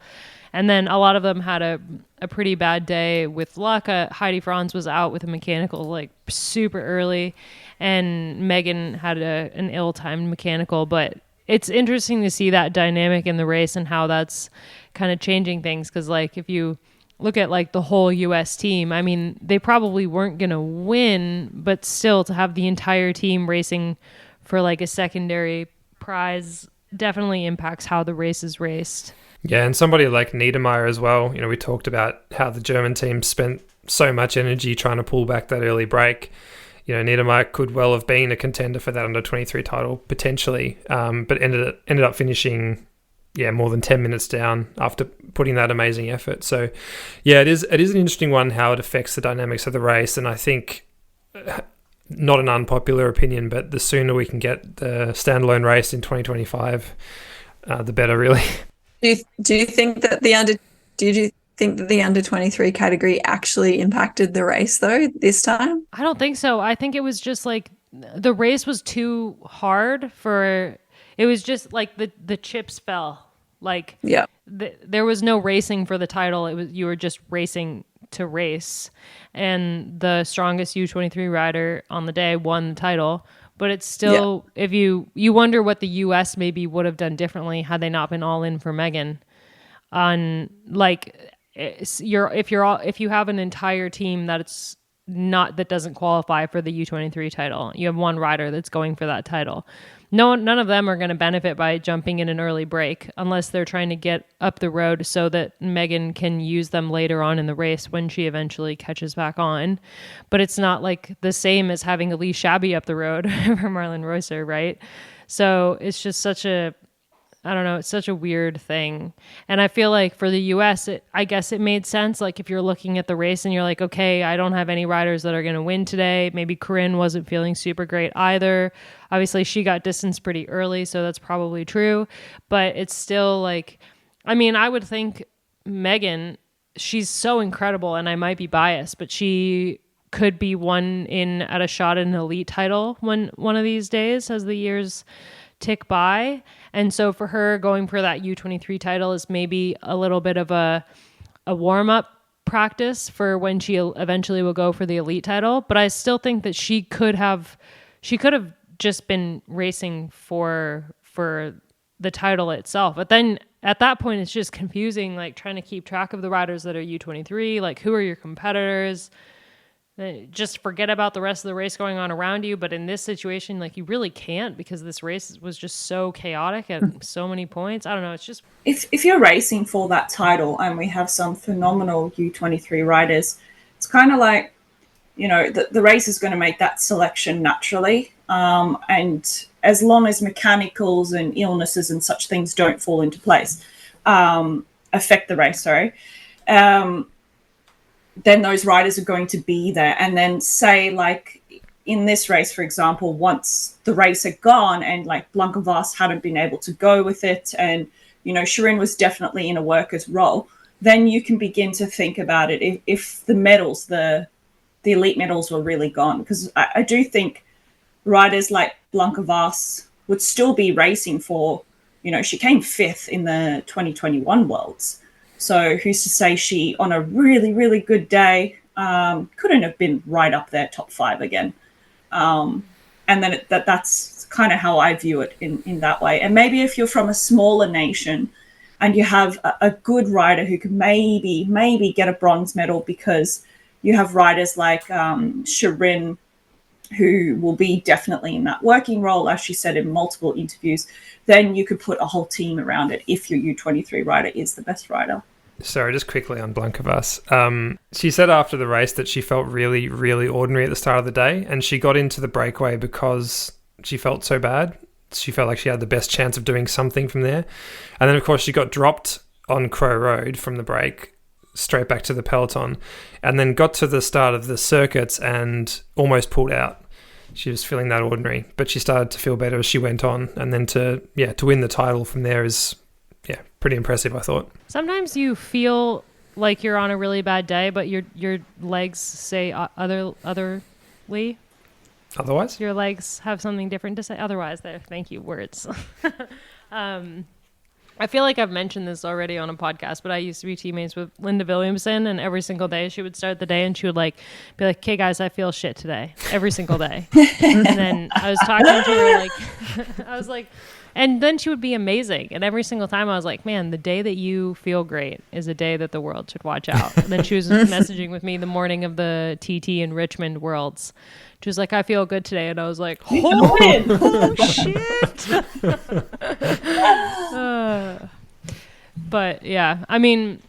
And then a lot of them had a pretty bad day with luck. Heidi Franz was out with a mechanical like super early, and Megan had an ill-timed mechanical. But it's interesting to see that dynamic in the race and how that's kind of changing things. Because like if you look at like the whole U.S. team, I mean, they probably weren't going to win, but still to have the entire team racing for like a secondary prize definitely impacts how the race is raced. Yeah, and somebody like Niedermeyer as well. We talked about how the German team spent so much energy trying to pull back that early break. Niedermeyer could well have been a contender for that under 23 title potentially, but ended up finishing more than 10 minutes down after putting that amazing effort. So, it is an interesting one how it affects the dynamics of the race. And I think, not an unpopular opinion, but the sooner we can get the standalone race in 2025, the better, really. Do you think that the under 23 category actually impacted the race though this time? I don't think so. I think it was just like the race was too hard for. It was just like the chips fell. Like, Yeah. There was no racing for the title. You were just racing to race, and the strongest U23 rider on the day won the title. But it's still, if you wonder what the U.S. maybe would have done differently had they not been all in for Megan. On like, if you have an entire team that doesn't qualify for the U23 title, you have one rider that's going for that title. None of them are going to benefit by jumping in an early break unless they're trying to get up the road so that Megan can use them later on in the race when she eventually catches back on. But it's not like the same as having Elise Shabby up the road for Marlon Reusser, right? So it's just it's such a weird thing. And I feel like for the US, I guess it made sense. Like if you're looking at the race and you're like, okay, I don't have any riders that are going to win today. Maybe Corinne wasn't feeling super great either. Obviously she got distanced pretty early, so that's probably true. But it's still like, I mean, I would think Megan, she's so incredible, and I might be biased, but she could be at a shot at an elite title one of these days as the years tick by. And so for her, going for that U23 title is maybe a little bit of a warm-up practice for when she eventually will go for the elite title. But I still think that she could have just been racing for the title itself. But then at that point, it's just confusing, like trying to keep track of the riders that are U23, like who are your competitors? Just forget about the rest of the race going on around you. But in this situation, like you really can't, because this race was just so chaotic at so many points. I don't know. It's just, if you're racing for that title, and we have some phenomenal U23 riders, it's kind of like, the race is going to make that selection naturally. And as long as mechanicals and illnesses and such things don't fall into place, affect the race, then those riders are going to be there. And then say, like in this race, for example, once the race had gone and like Blanca Vast hadn't been able to go with it, and, Shirin was definitely in a worker's role, then you can begin to think about it if the medals, the elite medals were really gone. Because I do think riders like Blanca Vast would still be racing for, she came fifth in the 2021 Worlds. So who's to say she, on a really, really good day, couldn't have been right up there, top 5 again. And then that's kind of how I view it in that way. And maybe if you're from a smaller nation and you have a good rider who can maybe get a bronze medal, because you have riders like Shirin, who will be definitely in that working role, as she said in multiple interviews, then you could put a whole team around it if your U23 rider is the best rider. Sorry, just quickly on Blanca Vast. She said after the race that she felt really, really ordinary at the start of the day, and she got into the breakaway because she felt so bad. She felt like she had the best chance of doing something from there. And then, of course, she got dropped on Crow Road from the break straight back to the peloton, and then got to the start of the circuits and almost pulled out. She was feeling that ordinary, but she started to feel better as she went on. And then to win the title from there is pretty impressive, I thought. Sometimes you feel like you're on a really bad day, but your legs say otherly. Otherwise? Your legs have something different to say. Otherwise, there. Thank you, words. I feel like I've mentioned this already on a podcast, but I used to be teammates with Linda Williamson, and every single day she would start the day and she would be like, "Okay, guys, I feel shit today." Every single day. And then I was talking to her, I was like, and then she would be amazing. And every single time I was like, man, the day that you feel great is a day that the world should watch out. And then she was messaging with me the morning of the TT in Richmond Worlds. She was like, I feel good today. And I was like, oh shit. But yeah, I mean,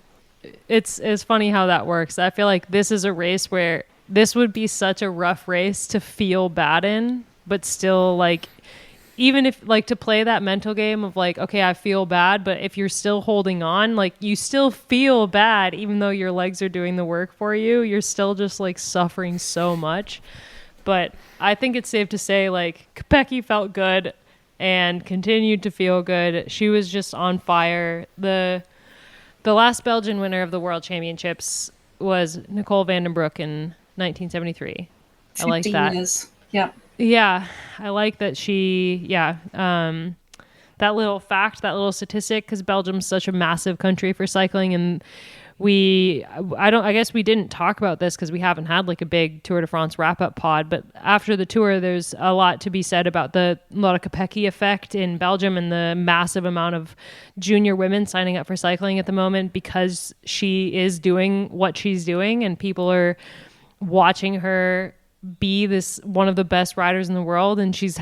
it's funny how that works. I feel like this is a race where this would be such a rough race to feel bad in, but still even if to play that mental game of okay, I feel bad, but if you're still holding on, you still feel bad, even though your legs are doing the work for you, you're still just suffering so much. But I think it's safe to say Kopecky felt good and continued to feel good. She was just on fire. The last Belgian winner of the World Championships was Nicole van den Broek in 1973. I like that. Years. Yeah. Yeah, I like that she, that that little fact, that little statistic, because Belgium's such a massive country for cycling, and I guess we didn't talk about this because we haven't had like a big Tour de France wrap-up pod, but after the tour, there's a lot to be said about the Lotte Kopecky effect in Belgium and the massive amount of junior women signing up for cycling at the moment because she is doing what she's doing, and people are watching her be this one of the best riders in the world, and she's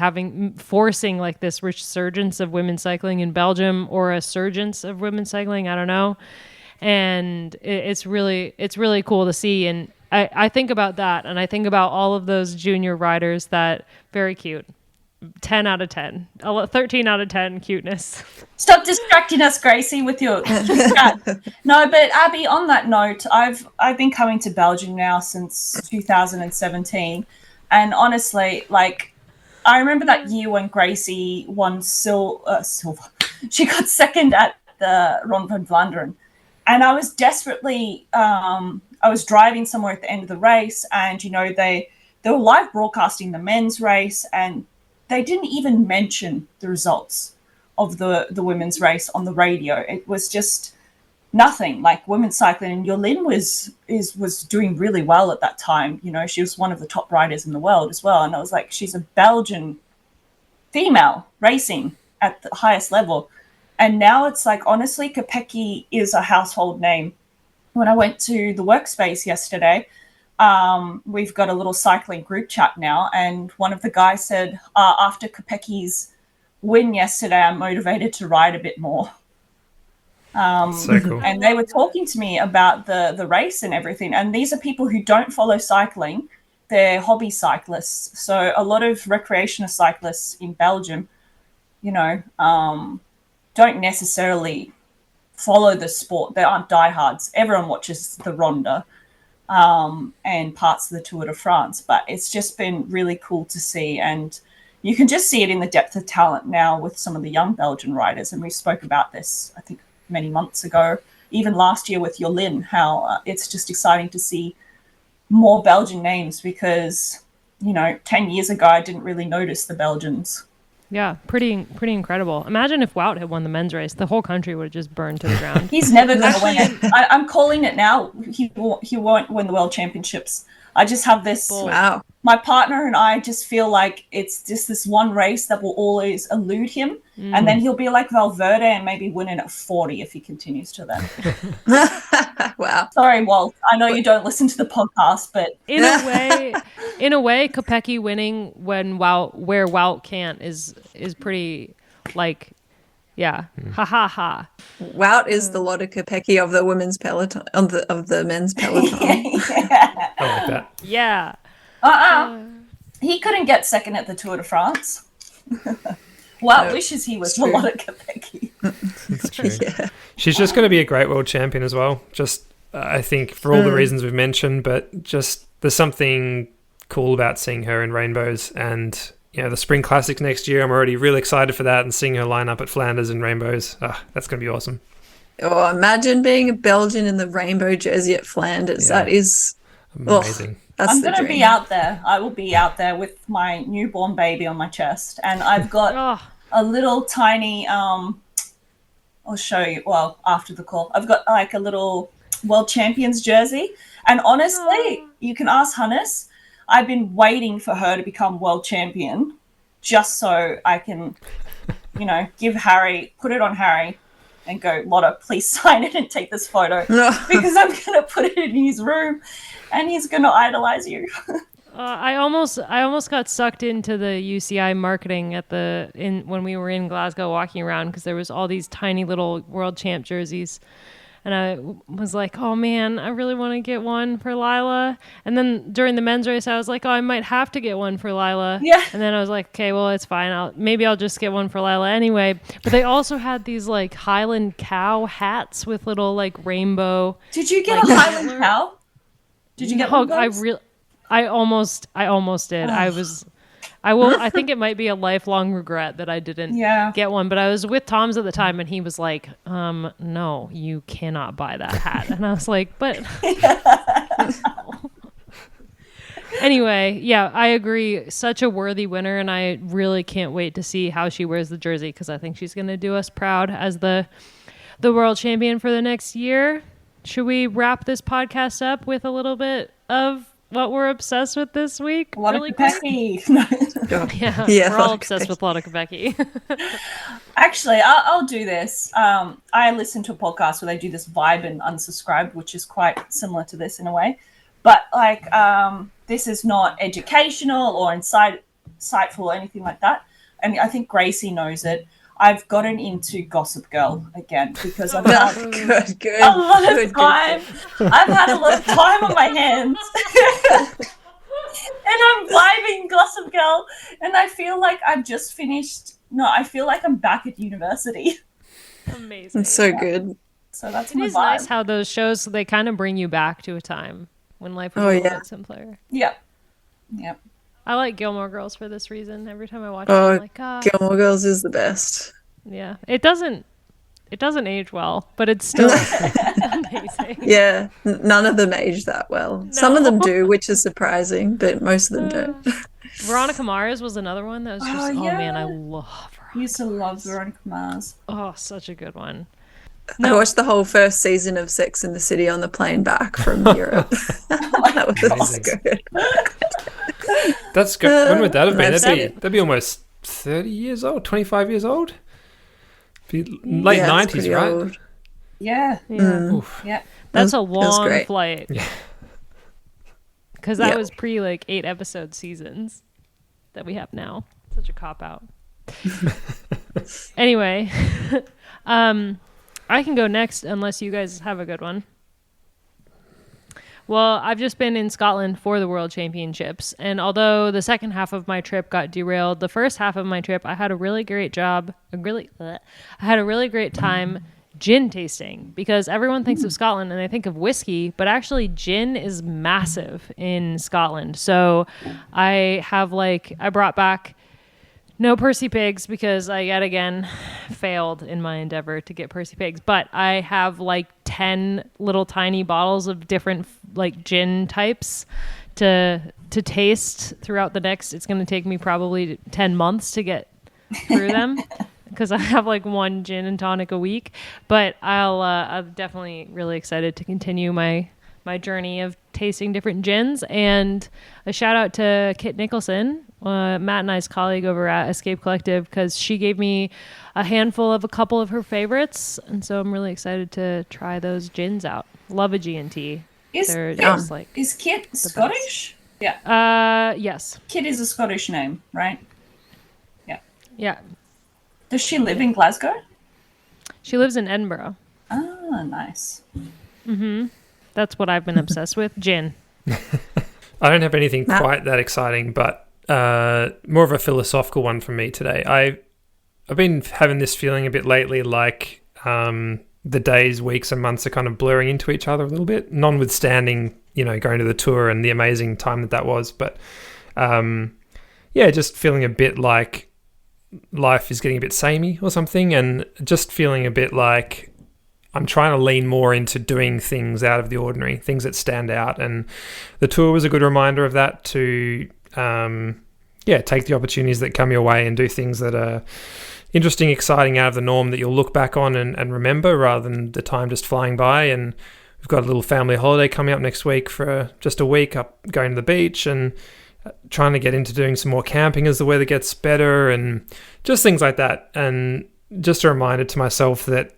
forcing like this resurgence of women's cycling in Belgium, or a surgence of women's cycling, I don't know. And it's really cool to see. And I think about that, and I think about all of those junior riders that very cute. 10 out of 10, 13 out of 10 cuteness. Stop distracting us, Gracie, with your No, but Abby, on that note, I've been coming to Belgium now since 2017, and honestly, like, I remember that year when Gracie won silver. She got second at the Ronde van Vlaanderen. And I was desperately, I was driving somewhere at the end of the race, and, you know, they were live broadcasting the men's race, and they didn't even mention the results of the women's race on the radio. It was just nothing. Like, women's cycling, and Jolien was doing really well at that time. You know, she was one of the top riders in the world as well. And I was like, she's a Belgian female racing at the highest level. And now it's like, honestly, Kopecky is a household name. When I went to the workspace yesterday, we've got a little cycling group chat now. And one of the guys said, after Kopecky's win yesterday, I'm motivated to ride a bit more. So cool. And they were talking to me about the race and everything. And these are people who don't follow cycling. They're hobby cyclists. So a lot of recreational cyclists in Belgium, you know, don't necessarily follow the sport. They aren't diehards. Everyone watches the Ronde and parts of the Tour de France, but it's just been really cool to see. And you can just see it in the depth of talent now with some of the young Belgian riders. And we spoke about this, I think, many months ago, even last year with Jolien, how it's just exciting to see more Belgian names because, you know, 10 years ago, I didn't really notice the Belgians. Yeah, pretty incredible. Imagine if Wout had won the men's race. The whole country would have just burned to the ground. He's never going to win it. I'm calling it now. He won't win the World Championships. I just have this. Wow. My partner and I just feel like it's just this one race that will always elude him. And then he'll be like Valverde and maybe win it at 40 if he continues to then. Wow. Sorry, Walt. I know you don't listen to the podcast, but in a way, Kopecky winning where Wout can't is pretty, like, yeah, ha ha ha. Wout is the Lotte Kopecky of the women's peloton, of the men's peloton. I like that. Yeah. He couldn't get second at the Tour de France. Wout wishes he was the Lotte Kopecky. It's true. Yeah. She's just going to be a great world champion as well. Just, I think, for all the reasons we've mentioned, but just there's something cool about seeing her in rainbows. And, you know, the Spring Classics next year, I'm already really excited for that, and seeing her line up at Flanders in rainbows. That's going to be awesome. Oh, imagine being a Belgian in the rainbow jersey at Flanders. Yeah. That is amazing. I'm going to be out there. I will be out there with my newborn baby on my chest. And I've got a little tiny, I'll show you, well, after the call. I've got like a little World Champions jersey. And honestly, you can ask Hannes, I've been waiting for her to become world champion just so I can, you know, put it on Harry and go, Lotte, please sign it and take this photo because I'm going to put it in his room and he's going to idolize you. I almost got sucked into the UCI marketing when we were in Glasgow walking around because there was all these tiny little world champ jerseys. And I was like, oh man, I really want to get one for Lila. And then during the men's race, I was like, oh, I might have to get one for Lila. Yeah. And then I was like, okay, well, it's fine. Maybe I'll just get one for Lila anyway. But they also had these like Highland cow hats with little like rainbow. Did you get a Highland cow? Did you get one of those? I almost did. I think it might be a lifelong regret that I didn't get one, but I was with Tom's at the time and he was like, no, you cannot buy that hat. And I was like, but Anyway, yeah, I agree. Such a worthy winner, and I really can't wait to see how she wears the jersey because I think she's going to do us proud as the world champion for the next year. Should we wrap this podcast up with a little bit of what we're obsessed with this week? Loren and Yeah, we're all obsessed with Loren and Gracie. Actually, I'll do this. I listen to a podcast where they do this Vibe and Unsubscribed, which is quite similar to this in a way. But like, this is not educational or insightful or anything like that. And I think Gracie knows it. I've gotten into Gossip Girl again because I've had a lot of time. I've had a lot of time on my hands. And I'm vibing Gossip Girl. And I feel like I've just finished. No, I feel like I'm back at university. Amazing. It's so good. So that's it is vibe. Nice how those shows, they kind of bring you back to a time when life was a little bit simpler. Yep. I like Gilmore Girls for this reason. Every time I watch it, I'm like, Gilmore Girls is the best. Yeah. It doesn't age well, but it's still amazing. Yeah. None of them age that well. No. Some of them do, which is surprising, but most of them don't. Veronica Mars was another one that was just, man, I love her. I used to love Veronica Mars. Oh, such a good one. I watched the whole first season of Sex and the City on the plane back from Europe. That was good. That's good. When would that have been? That'd be almost 30 years old, 25 years old? Late 90s, right? Old. Yeah. Yeah. That's a long flight. Yeah. Because that was pre 8-episode seasons that we have now. Such a cop-out. Anyway, I can go next unless you guys have a good one. Well, I've just been in Scotland for the World Championships, and although the second half of my trip got derailed, the first half of my trip I had a really great time gin tasting, because everyone thinks of Scotland and they think of whiskey, but actually gin is massive in Scotland. So I brought back no Percy Pigs because I yet again failed in my endeavor to get Percy Pigs. But I have 10 little tiny bottles of different gin types to taste throughout the next. It's going to take me probably 10 months to get through them because I have one gin and tonic a week. But I'm definitely really excited to continue my journey of tasting different gins. And a shout out to Kit Nicholson, Matt and I's colleague over at Escape Collective, because she gave me a handful of a couple of her favorites, and so I'm really excited to try those gins out. Love a G&T. Is Kit Scottish? Yeah. Yes. Kit is a Scottish name, right? Yeah. Does she live in Glasgow? She lives in Edinburgh. Oh, nice. Mm-hmm. That's what I've been obsessed with. Gin. I don't have anything quite that exciting, but more of a philosophical one from me today. I've been having this feeling a bit lately like the days, weeks and months are kind of blurring into each other a little bit, notwithstanding, going to the tour and the amazing time that was. But just feeling a bit like life is getting a bit samey or something, and just feeling a bit like I'm trying to lean more into doing things out of the ordinary, things that stand out. And the tour was a good reminder of that, to take the opportunities that come your way and do things that are interesting, exciting, out of the norm, that you'll look back on and remember, rather than the time just flying by. And we've got a little family holiday coming up next week for just a week, up going to the beach and trying to get into doing some more camping as the weather gets better, and just things like that. And just a reminder to myself that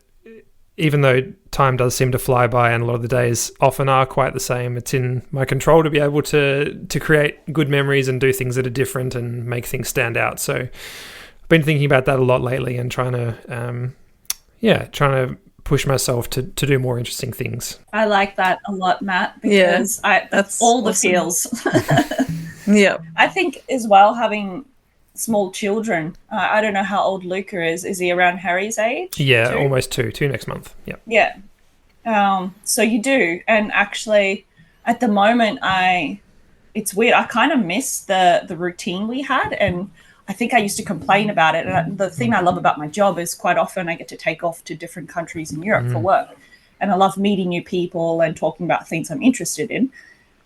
even though time does seem to fly by and a lot of the days often are quite the same, it's in my control to be able to create good memories and do things that are different and make things stand out. So I've been thinking about that a lot lately, and trying to push myself to do more interesting things. I like that a lot, Matt, because that's all awesome. The feels. Yeah. I think as well, having small children, I don't know how old Luca is. Is he around Harry's age? Yeah, too? Almost two next month. Yeah. Yeah. So you do. And actually at the moment, it's weird. I kind of miss the routine we had, and I think I used to complain about it. And the thing I love about my job is quite often I get to take off to different countries in Europe for work. And I love meeting new people and talking about things I'm interested in.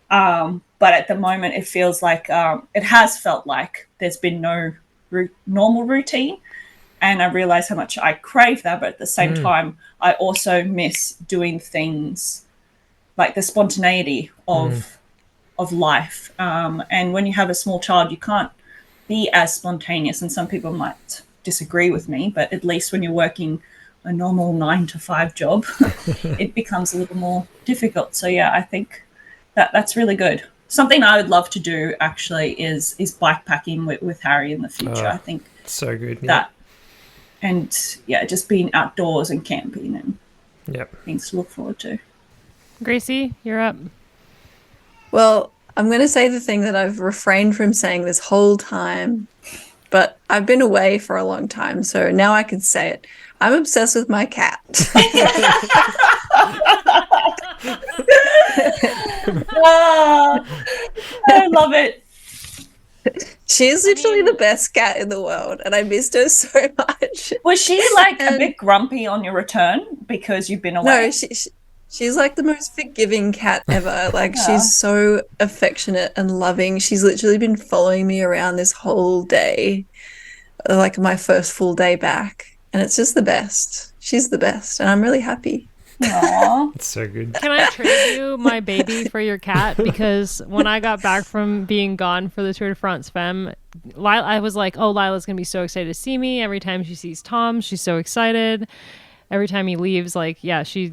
But at the moment, it feels like it has felt like there's been no normal routine. And I realize how much I crave that. But at the same time, I also miss doing things like the spontaneity of life. And when you have a small child, you can't be as spontaneous. And some people might disagree with me, but at least when you're working a normal 9-to-5 job, it becomes a little more difficult. So yeah, I think that's really good. Something I would love to do actually is bikepacking with Harry in the future. I think so good. That and yeah, just being outdoors and camping and things to look forward to. Gracie, you're up. Well, I'm going to say the thing that I've refrained from saying this whole time, but I've been away for a long time, so now I can say it. I'm obsessed with my cat. I love it. She's literally the best cat in the world, and I missed her so much. Was she like a bit grumpy on your return because you've been away? No, she's like the most forgiving cat ever. Like she's so affectionate and loving. She's literally been following me around this whole day, like my first full day back, and it's just the best. She's the best, and I'm really happy. Aww. It's so good. Can I trade you my baby for your cat? Because when I got back from being gone for the Tour de France Femme, I was like, oh, Lila's going to be so excited to see me. Every time she sees Tom, she's so excited. Every time he leaves, she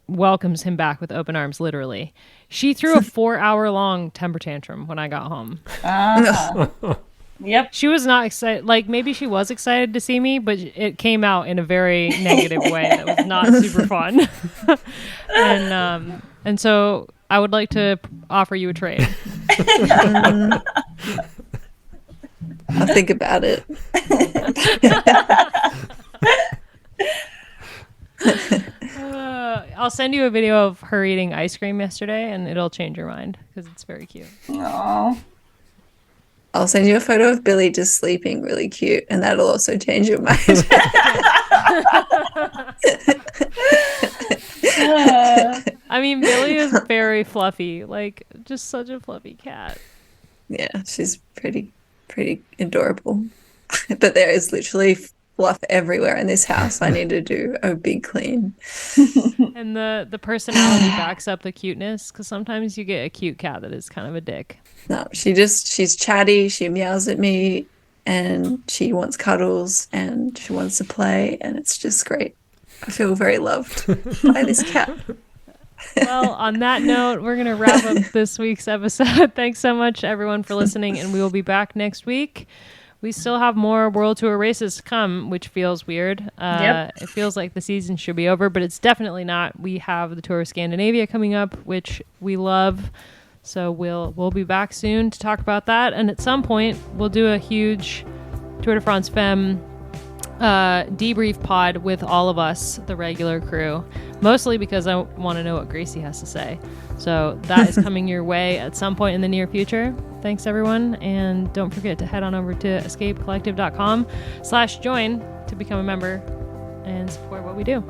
welcomes him back with open arms, literally. She threw a 4-hour-long temper tantrum when I got home. Yep. She was not excited. Like, maybe she was excited to see me, but it came out in a very negative way that was not super fun. And so I would like to offer you a trade. I'll think about it. I'll send you a video of her eating ice cream yesterday, and it'll change your mind because it's very cute. Aww. I'll send you a photo of Billy just sleeping really cute, and that'll also change your mind. I mean, Billy is very fluffy, like just such a fluffy cat. Yeah, she's pretty adorable. But there is literally fluff everywhere in this house. I need to do a big clean. And the personality backs up the cuteness, because sometimes you get a cute cat that is kind of a dick. No, she's chatty, she meows at me, and she wants cuddles, and she wants to play, and it's just great. I feel very loved by this cat. Well, on that note, we're going to wrap up this week's episode. Thanks so much, everyone, for listening, and we will be back next week. We still have more World Tour races to come, which feels weird. It feels like the season should be over, but it's definitely not. We have the Tour of Scandinavia coming up, which we love. So we'll be back soon to talk about that. And at some point, we'll do a huge Tour de France Femme debrief pod with all of us, the regular crew, mostly because I want to know what Gracie has to say. So that is coming your way at some point in the near future. Thanks, everyone. And don't forget to head on over to escapecollective.com/join to become a member and support what we do.